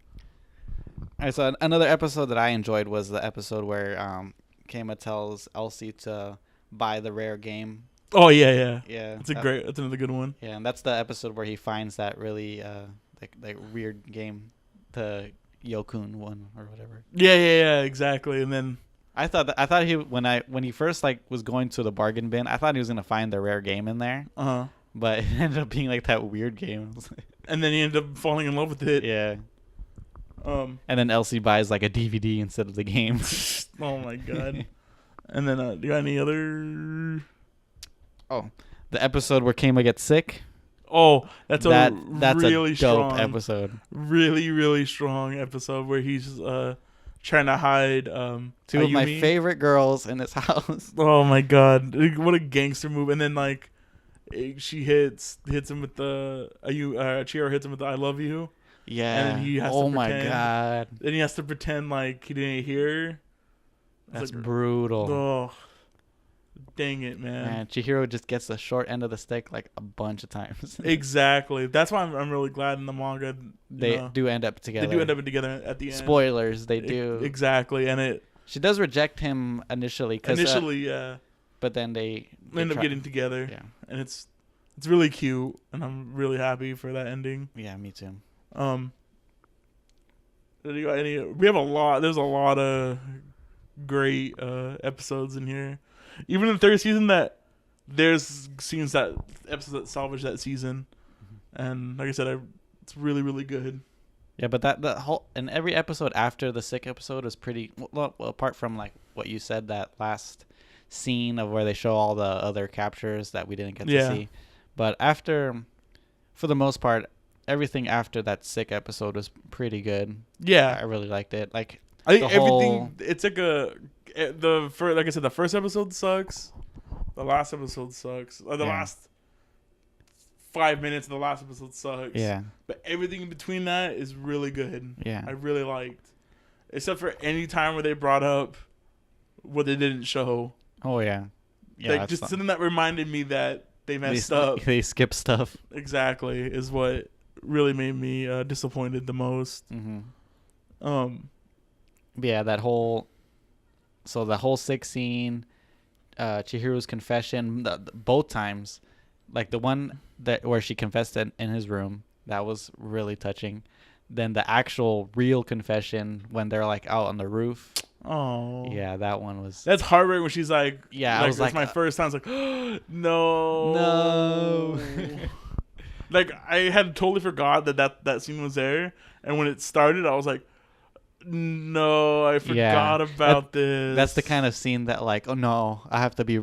All right, so another episode that I enjoyed was the episode where Keima tells Elsie to buy the rare game. Oh yeah. Yeah. That's another good one. Yeah, and that's the episode where he finds that really like weird game, the Yokun one or whatever. Yeah, exactly. And then I thought he when he first like was going to the bargain bin, I thought he was gonna find the rare game in there, but it ended up being like that weird game. and then he ended up falling in love with it. Yeah. And then Elsie buys like a DVD instead of the game. Oh my god. And then do you got any other? Oh, the episode where Keima gets sick. Oh, that's that's really a dope strong episode. Really, really strong episode where he's trying to hide two of my favorite girls in his house. Oh my god, what a gangster move! And then like she hits him with the Chihiro hits him with the "I love you." Yeah. And then he has oh to my pretend, god. Then he has to pretend like he didn't hear. That's like, brutal. Oh, dang it, man. Chihiro just gets the short end of the stick like a bunch of times. Exactly. That's why I'm really glad in the manga they do end up together. They do end up together at the end. Spoilers, they do. Exactly, and she does reject him initially. Yeah. But then they end up getting together. Yeah. And it's really cute, and I'm really happy for that ending. Yeah, me too. We have a lot. There's a lot of great episodes in here. Even in the third season, that there's episodes that salvage that season, and like I said, it's really, really good. Yeah, but the whole and every episode after the sick episode was pretty well. Apart from like what you said, that last scene of where they show all the other captures that we didn't get to see, but for the most part, everything after that sick episode was pretty good. Yeah, I really liked it. Like I think everything. It's like like I said, the first episode sucks. The last episode sucks. The last 5 minutes of the last episode sucks. Yeah. But everything in between that is really good. Yeah. I really liked. Except for any time where they brought up what they didn't show. Oh yeah. Yeah. Like just something that reminded me that they messed up. They skipped stuff. Exactly, is what really made me disappointed the most. Mm-hmm. Yeah, the whole sick scene, Chihiro's confession, both times, like the one where she confessed in his room, that was really touching. Then the actual real confession when they're like out on the roof. Oh. Yeah, that one was. That's heartbreaking when she's like, yeah, I was like, my first time. It's like, no. Like I had totally forgot that scene was there, and when it started, I was like, no, I forgot about this. That's the kind of scene that like, oh no, I have to be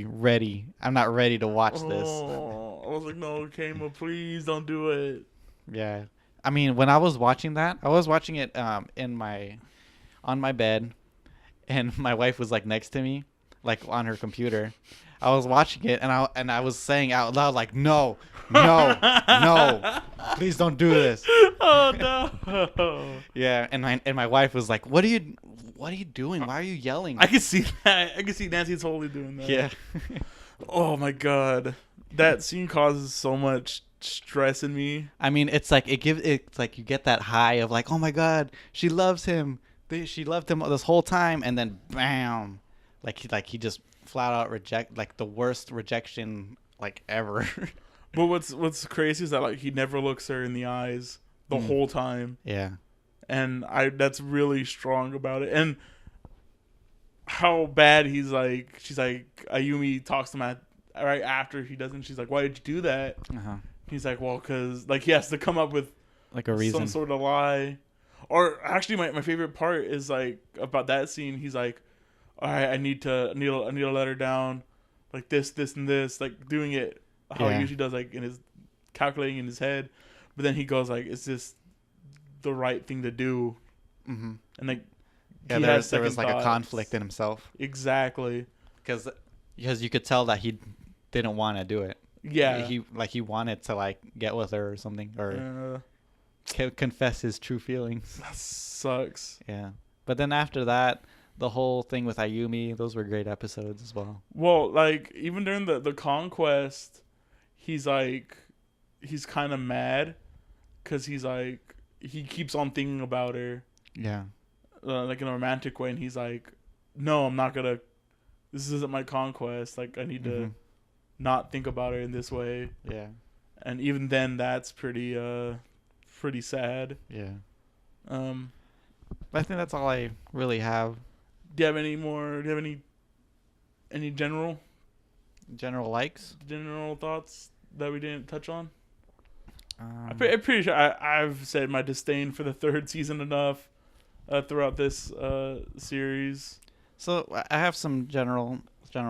ready. I'm not ready to watch this. I was like, no, Keima, please don't do it. Yeah. I mean, when I was watching that, I was watching it on my bed, and my wife was like next to me, like on her computer. I was watching it, and I was saying out loud like, no, please don't do this. Oh no. Yeah, and my wife was like, what are you doing? Why are you yelling? I can see that. I can see Nancy totally doing that. Yeah. Oh my god, that scene causes so much stress in me. I mean, it's like it's like you get that high of like, oh my god, she loves him. She loved him this whole time, and then bam, like he just flat out reject, like the worst rejection like ever. But what's crazy is that like he never looks her in the eyes the whole time. Yeah. And that's really strong about it. And how bad she's like, Ayumi talks to him right after he doesn't. She's like, why did you do that? Uh-huh. He's like, well, because like he has to come up with like a reason, some sort of lie. Or actually, my favorite part is like about that scene. He's like, all right, I need to let her down, like this, and this, like doing it how he usually does, like in his calculating in his head, but then he goes like, "Is this the right thing to do?" Mm-hmm. And like, Yeah, he there has was, there was second like a thoughts. conflict in himself Exactly. because you could tell that he didn't want to do it. Yeah. He wanted to like get with her or something or Uh, confess his true feelings. that sucks. Yeah, but then after that, the whole thing with Ayumi, those were great episodes as well. Well, like even during the conquest, he's like, he's kind of mad because he's like, he keeps on thinking about her, Yeah, like in a romantic way, and he's like, no, I'm not gonna. This isn't my conquest. Like I need to not think about her in this way. yeah, And even then, that's pretty sad. yeah. Um, But I think that's all I really have. do you have any more? Do you have any general Likes. thoughts that we didn't touch on? Um, I'm pretty sure I've said my disdain for the third season enough throughout this series. So I have some general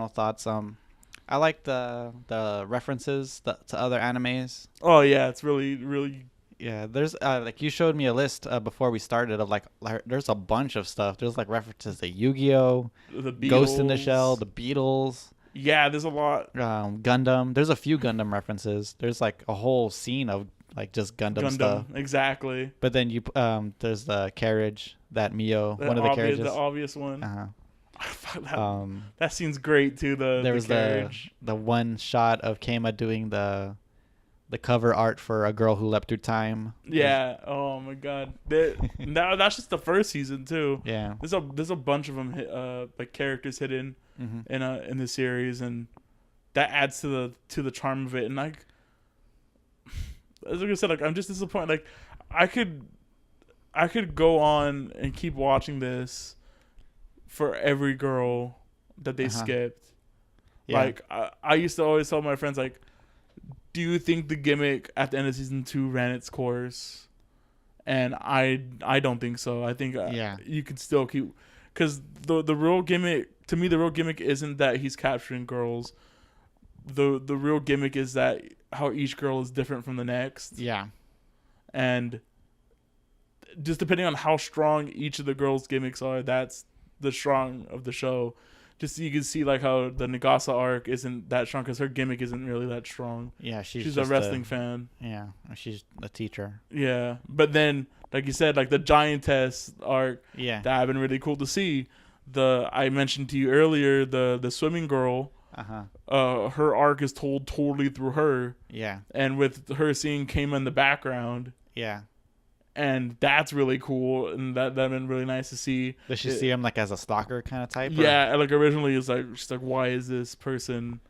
thoughts. I like the references to other animes. Oh yeah, it's really Yeah, there's like you showed me a list before we started of like there's a bunch of stuff. There's like references to Yu-Gi-Oh, the Beatles. Ghost in the Shell, the Beatles, Yeah, there's a lot. Gundam. There's a few Gundam references. There's like a whole scene of like just Gundam stuff. Exactly. But then there's the carriage that Mio, one of the carriages. The obvious one. Uh-huh. That scene's great too. There was carriage. the one shot of Keima doing the cover art for A Girl Who Leapt Through Time. Yeah. Oh my God. That's just the first season too. Yeah. There's a bunch of them like characters hidden in the series, and that adds to the charm of it. And like as I said, like I'm just disappointed. Like I could go on and keep watching this for every girl that they skipped. Yeah. Like I used to always tell my friends, like, do you think the gimmick at the end of season 2 ran its course? And I don't think so. I think you could still keep, because the real gimmick, to me, the real gimmick isn't that he's capturing girls. The real gimmick is that how each girl is different from the next. Yeah. And just depending on how strong each of the girls' gimmicks are, that's the strong of the show. Just so you can see like how the Nagasa arc isn't that strong because her gimmick isn't really that strong. Yeah, she's a wrestling fan. Yeah, she's a teacher. Yeah, but then like you said, like the giantess arc, Yeah, that had been really cool to see. I mentioned to you earlier the swimming girl. Her arc is told totally through her. Yeah, and with her seeing Keima in the background. Yeah. And that's really cool, and that'd been really nice to see. Does she see him like as a stalker kind of type? Yeah, like originally it's like she's like, why is this person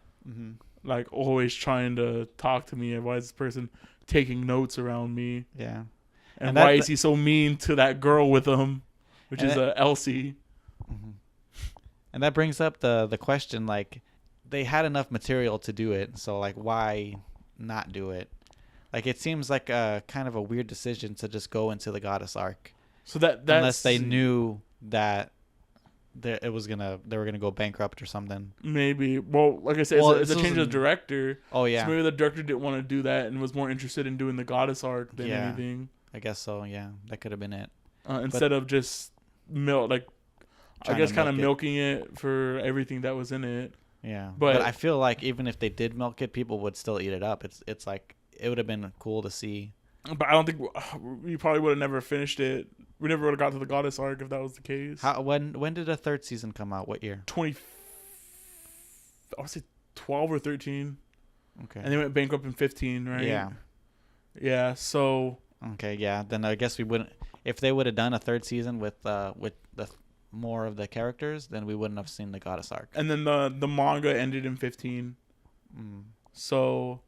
like always trying to talk to me, and why is this person taking notes around me? Yeah, and why is he so mean to that girl with him, which is Elsie? And that brings up the question, like they had enough material to do it, so like why not do it? Like it seems like a kind of a weird decision to just go into the goddess arc. So that's unless they knew that they were gonna go bankrupt or something. Maybe. Well, like I said, it's a change of director. Oh yeah. So maybe the director didn't want to do that and was more interested in doing the goddess arc than anything. I guess so. Yeah, that could have been it. Instead of just milking it for everything that was in it. Yeah, but I feel like even if they did milk it, people would still eat it up. It's like. It would have been cool to see. But I don't think we probably would have never finished it. We never would have got to the goddess arc if that was the case. When did the third season come out? What year? I would say 12 or 13. Okay. And they went bankrupt in 15, right? Yeah. Yeah, so. Okay, yeah. Then I guess we wouldn't. If they would have done a third season with the more of the characters, then we wouldn't have seen the goddess arc. And then the manga ended in 15. So.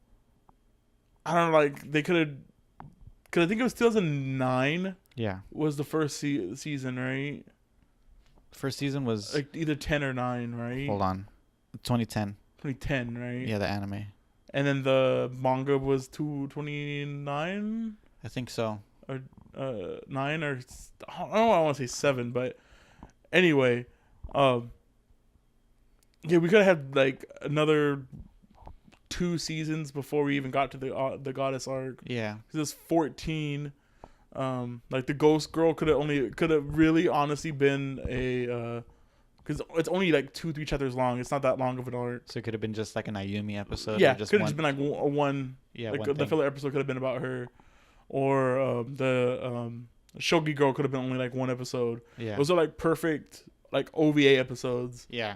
I don't know, like, they could have... Because I think it was 2009. Yeah. Was the first season, right? First season was... like either 10 or 9, right? Hold on. 2010. 2010, right? Yeah, the anime. And then the manga was 229? I think so. Or 9 or... I don't know, I want to say 7, but... Anyway. Yeah, we could have had, like, another... 2 seasons before we even got to the goddess arc. Yeah. This 14. Like the ghost girl could have really honestly been a because it's only like 2-3 chapters long. It's not that long of an arc. So it could have been just like an Ayumi episode. Yeah, or just could have one, just been like a one. Yeah, like one the thing. filler episode could have been about her, or the Shogi girl could have been only like 1 episode. Yeah. Those are like perfect like OVA episodes. Yeah.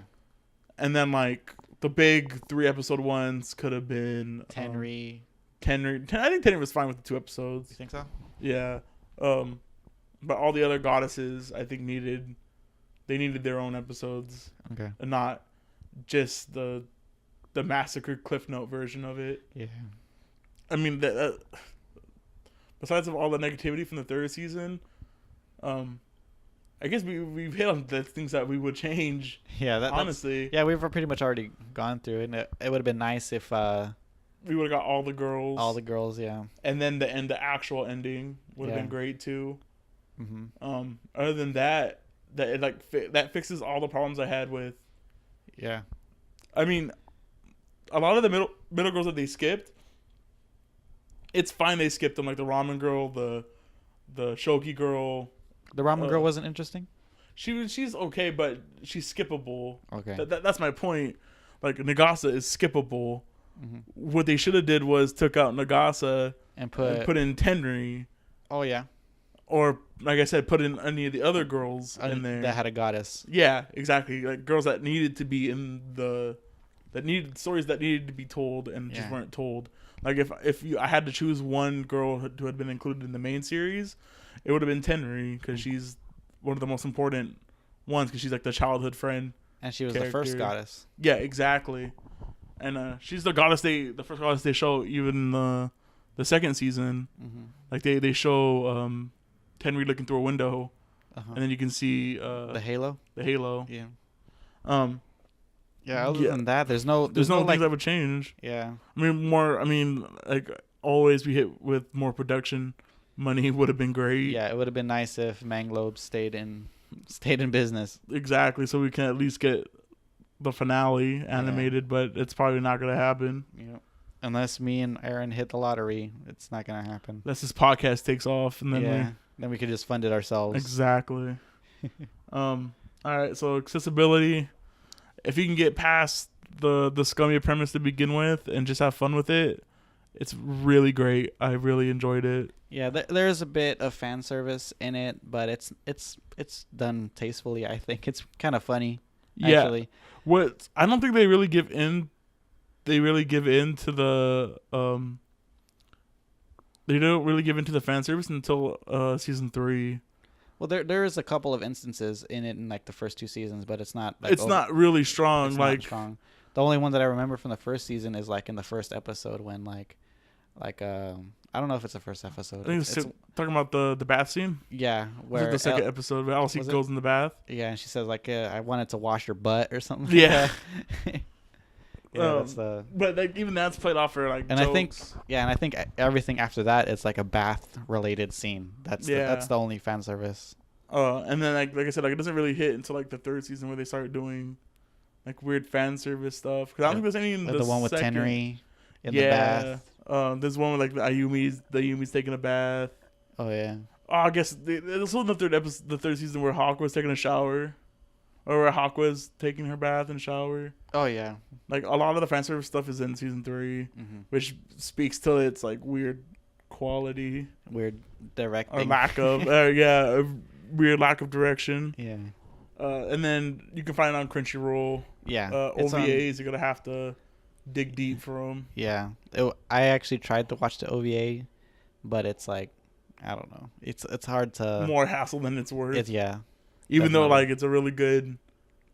And then like the big 3-episode ones could have been Tenri. Tenri. I think Tenri was fine with the 2 episodes. You think so? Yeah. But all the other goddesses I think needed their own episodes Okay. and not just the massacred Cliff Note version of it. Yeah. I mean, besides of all the negativity from the 3rd season, I guess we've hit on the things that we would change. Yeah. Honestly, Yeah, we've pretty much already gone through it. And it would have been nice if we would have got all the girls. yeah. And then the actual ending would have Yeah. been great too. Mm-hmm. Other than that it that fixes all the problems I had with. Yeah. I mean, a lot of the middle girls that they skipped, it's fine they skipped them, like the ramen girl, the Shoki girl. The ramen girl wasn't interesting? She's okay, but she's skippable. Okay. That's my point. Like Nagasa is skippable. Mm-hmm. What they should have did was took out Nagasa And and put in Tenri, Oh, yeah. or like I said, put in any of the other girls in there. That had a goddess. Yeah, exactly. Like girls that needed to be in that needed stories that needed to be told and just Yeah. weren't told. Like if I had to choose one girl who had been included in the main series, it would have been Tenri because she's one of the most important ones because she's like the childhood friend. And she was the first character. goddess. Yeah, exactly. And she's the first goddess they show even the 2nd season. Mm-hmm. Like they show Tenri looking through a window, Uh-huh. and then you can see The halo? the halo. Yeah. Um, Yeah, other Yeah. than that, there's no there's no like things that would change. yeah. I mean, like always, we hit with more production money would have been great. Yeah, it would have been nice if Manglobe stayed in business. Exactly. So we can at least get the finale animated, but it's probably not going to happen Yeah. Unless me and Aaron hit the lottery, it's not gonna happen. unless this podcast takes off, and then Then we could just fund it ourselves. exactly. All right. So accessibility. If you can get past the scummy premise to begin with and just have fun with it, it's really great. I really enjoyed it. Yeah, there's a bit of fan service in it, but it's done tastefully. I think it's kind of funny. Yeah. Actually. What I don't think they really give in. They really give in to the They don't really give in to the fan service until season 3. Well, there is a couple of instances in it in like the first 2 seasons, but it's not. Like, It's not really strong. It's like not strong. The only one that I remember from the first season is like in the first episode when like I don't know if it's the first episode. I think it's talking about the bath scene. Yeah, Was where it the second episode where Elsie was it? goes in the bath? Yeah, and she says like I wanted to wash your butt or something. Yeah. Yeah, that's the. But like even that's played off for like. And jokes. I think everything after that it's like a bath related scene. That's the only fan service. And then like I said, like it doesn't really hit until like the 3rd season where they start doing like weird fan service stuff. Because I don't think there's any in Like the one with second. Tenri in the bath. There's one with like the Ayumi's taking a bath. Oh yeah. Oh, I guess this was the 3rd episode, the 3rd season where Hawk was taking a shower, or where Hawk was taking her bath and shower. Oh yeah. Like a lot of the fan service stuff is in season 3, Mm-hmm. which speaks to its like weird quality Weird directing. or lack of a weird lack of direction. Yeah. And then you can find it on Crunchyroll. Yeah. It's on- OVAs, you're gonna have to dig deep for them. Yeah, I actually tried to watch the OVA, but it's like, I don't know. It's hard to. More hassle than it's worth. Yeah. Even though definitely. like it's a really good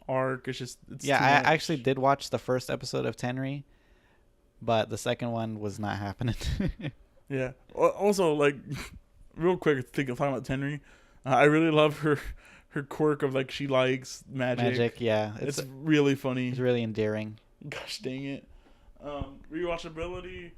arc, it's just Yeah, too I much. actually did watch the first episode of Tenri, but the second one was not happening. Yeah. Also, like, real quick, talking about Tenri, I really love her quirk of like she likes magic. Yeah, It's really funny. it's really endearing. Gosh dang it. Rewatchability.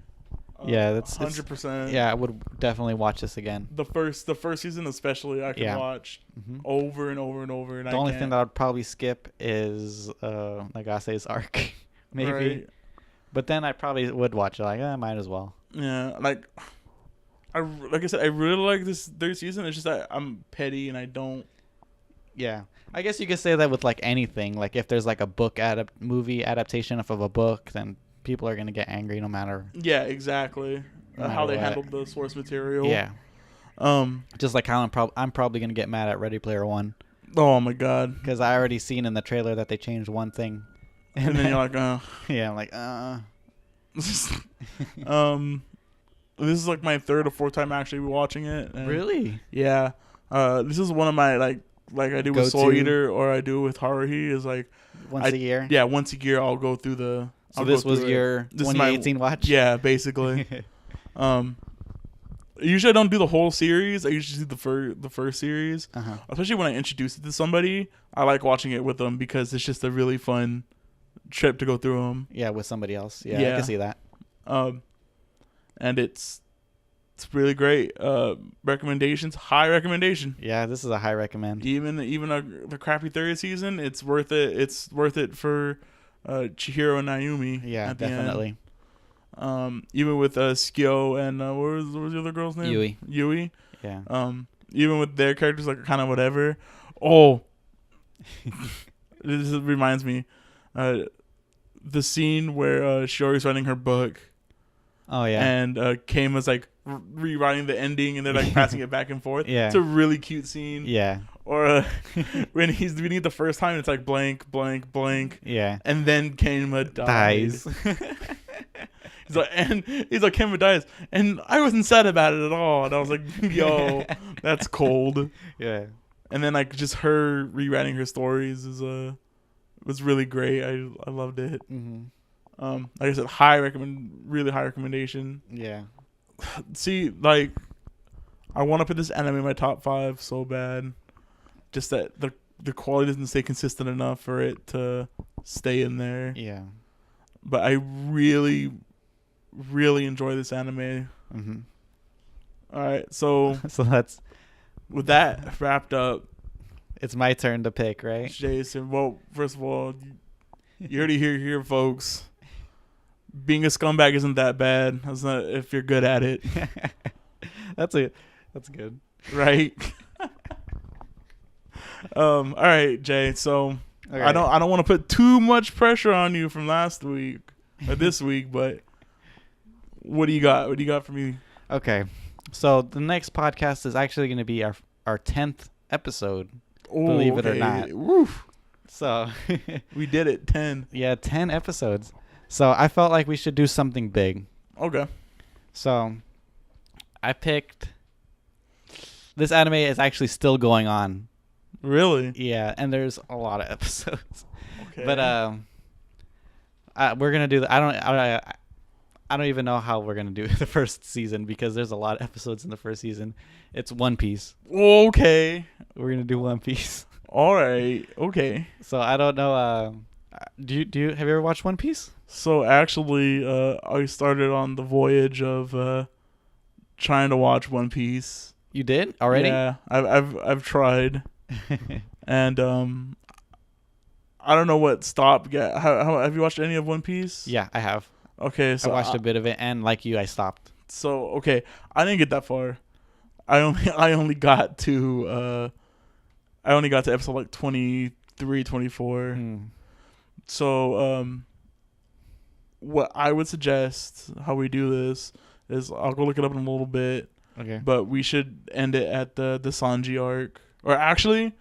Yeah, it's 100%. Yeah, I would definitely watch this again. The first season especially, I can watch Hmm over and over and over. And The only thing that I'd probably skip is Nagase's arc, maybe. Right. But then I probably would watch it. Like, I might as well. Yeah, like I said, I really like this third season. It's just that I'm petty and I don't. Yeah, I guess you could say that with like anything. Like if there's like a movie adaptation of a book, then people are gonna get angry no matter. Yeah, exactly. No How matter they what. handled the source material. Yeah, just like how I'm probably gonna get mad at Ready Player One Oh my god. because I already seen in the trailer that they changed one thing, And then you're like, yeah, I'm like, This is like my third or fourth time actually watching it. And really? Yeah. This is one of my like I do with Soul Go-to. Eater or I do with Haruhi is like Once a year? yeah, once a year I'll go through the. So I'll this go was through it. your This is my- 2018 watch? Yeah, basically. Usually I don't do the whole series. I usually do the first series. Uh-huh. Especially when I introduce it to somebody, I like watching it with them because it's just a really fun trip to go through them. Yeah, with somebody else. Yeah, I Yeah. can see that. And it's really great. Recommendations, high recommendation. Yeah, this is a high recommend. Even the crappy third season, it's worth it. It's worth it for Chihiro and Naomi. Yeah, at the end. definitely. Even with Skyo and what was the other girl's name? Yui. Yeah. Even with their characters, like kind of whatever. Oh, this reminds me, the scene where Shiori's writing her book. Oh yeah. And Kame was like rewriting the ending, and they're like passing it back and forth. Yeah. It's a really cute scene. Yeah. Or when he's reading it the first time, it's like blank, blank, blank, Yeah. and then Kama dies. He's like, Kama dies, and I wasn't sad about it at all. And I was like, yo, that's cold. Yeah. And then like just her rewriting her stories was really great. I loved it. Mm-hmm. Like I said, really high recommendation. Yeah. See, like, I want to put this anime in my top 5 so bad. Just that the quality doesn't stay consistent enough for it to stay in there. Yeah. But I really, really enjoy this anime. Mm-hmm. All right, so So that's with that wrapped up, it's my turn to pick, right? Jason. Well, first of all, you already here, folks. Being a scumbag isn't that bad. That's not if you're good at it, That's good. right? All right, Jay. So Okay. I don't want to put too much pressure on you from last week or this week, but what do you got? What do you got for me? Okay. So the next podcast is actually going to be our 10th episode. Believe it or not. Woof. So We did it. 10. yeah, 10 episodes. So I felt like we should do something big. Okay. So I picked this anime is actually still going on. Really? Yeah, and there's a lot of episodes. Okay. But we're gonna do. I don't even know how we're gonna do the first season because there's a lot of episodes in the first season. It's One Piece. Okay. We're gonna do One Piece. All right. Okay. So I don't know. Do you have you ever watched One Piece? So actually, I started on the voyage of trying to watch One Piece. You did already? Yeah, I've tried, and I don't know what stopped. How have you watched any of One Piece? Yeah, I have. Okay, so I watched a bit of it, and like you, I stopped. So okay, I didn't get that far. I only got to episode like 23, 24. Hmm. So what I would suggest how we do this is I'll go look it up in a little bit, Okay. but we should end it at the Sanji arc. Or actually,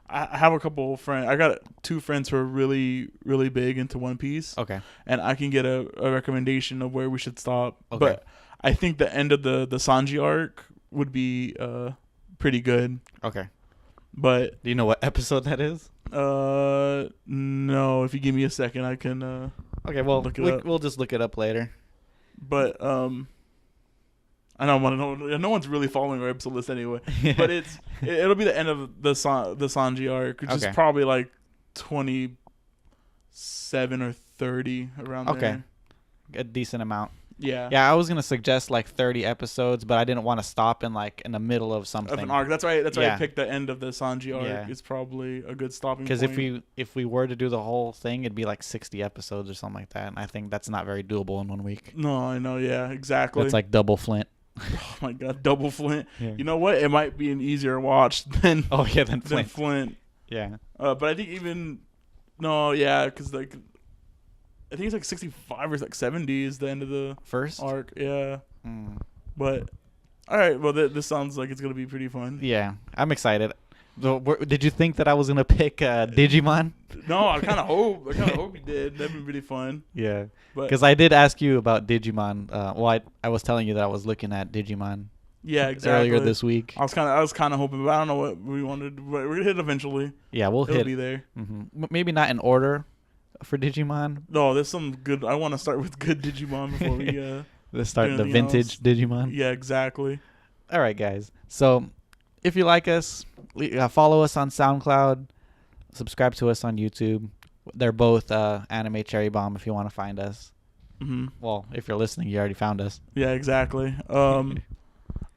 I have a couple of friends. I got 2 friends who are really, really big into One Piece, Okay. and I can get a recommendation of where we should stop. Okay. But I think the end of the Sanji arc would be pretty good. Okay. But Do you know what episode that is? no. If you give me a second, I can. Okay. Well, Look it up. we'll just look it up later. But I don't want to know. No one's really following our episode list anyway. But it'll be the end of the Sanji arc, which is Okay. probably like 27 or 30 around Okay. there. A decent amount. Yeah. Yeah, I was gonna suggest like 30 episodes, but I didn't want to stop in the middle of something. Of an arc. That's why. That's why I Yeah. picked the end of the Sanji arc. Yeah. It's probably a good stopping Because point. if we were to do the whole thing, it'd be like 60 episodes or something like that, and I think that's not very doable in 1 week. No, I know. Yeah, exactly. That's like double Flint. Oh my god, double Flint. Yeah. You know what? It might be an easier watch than Oh yeah, then than Flint. Flint. Yeah. But I think even no, yeah, because like I think it's like 65 or like 70 is the end of the First. arc. Yeah, Mm. but all right. Well, this sounds like it's gonna be pretty fun. Yeah, I'm excited. Did you think that I was gonna pick Digimon? No, I kind of hope. I kind of hope you did. That'd be pretty fun. Yeah. But Because I did ask you about Digimon. I was telling you that I was looking at Digimon yeah, exactly. earlier this week. I was kind of hoping, but I don't know what we wanted. But we're gonna hit eventually. Yeah, we'll It'll hit. be there. Maybe not in order for Digimon. No, there's some good. I want to start with good Digimon before we. Let's start the anything vintage else. Digimon. Yeah, exactly. All right, guys. So if you like us, follow us on SoundCloud. Subscribe to us on YouTube. They're both Anime Cherry Bomb if you want to find us. Hmm. Well, if you're listening, you already found us. Yeah, exactly.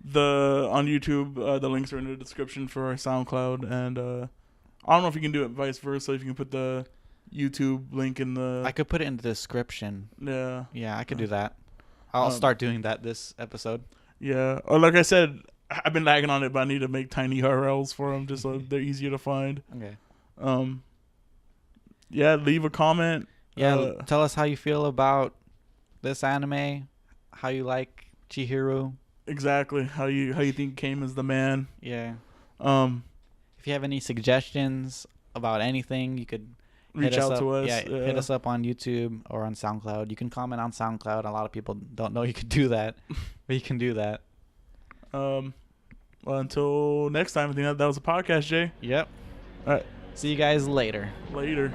The on YouTube, the links are in the description for our SoundCloud, and I don't know if you can do it vice versa. If you can put the YouTube link in the I could put it in the description. yeah. Yeah, I could do that. I'll start doing that this episode. Yeah, or like I said, I've been lagging on it, but I need to make tiny URLs for them just so they're easier to find. Okay. Yeah, leave a comment. Yeah, tell us how you feel about this anime, how you like Chihiro. Exactly how you think Kame is the man. Yeah. Um, If you have any suggestions about anything, you could reach hit us out up. to us. Yeah, hit us up on YouTube or on SoundCloud. You can comment on SoundCloud. A lot of people don't know you could do that, but you can do that. Well, until next time, I think that was a podcast, Jay. Yep. All right, See you guys later. later.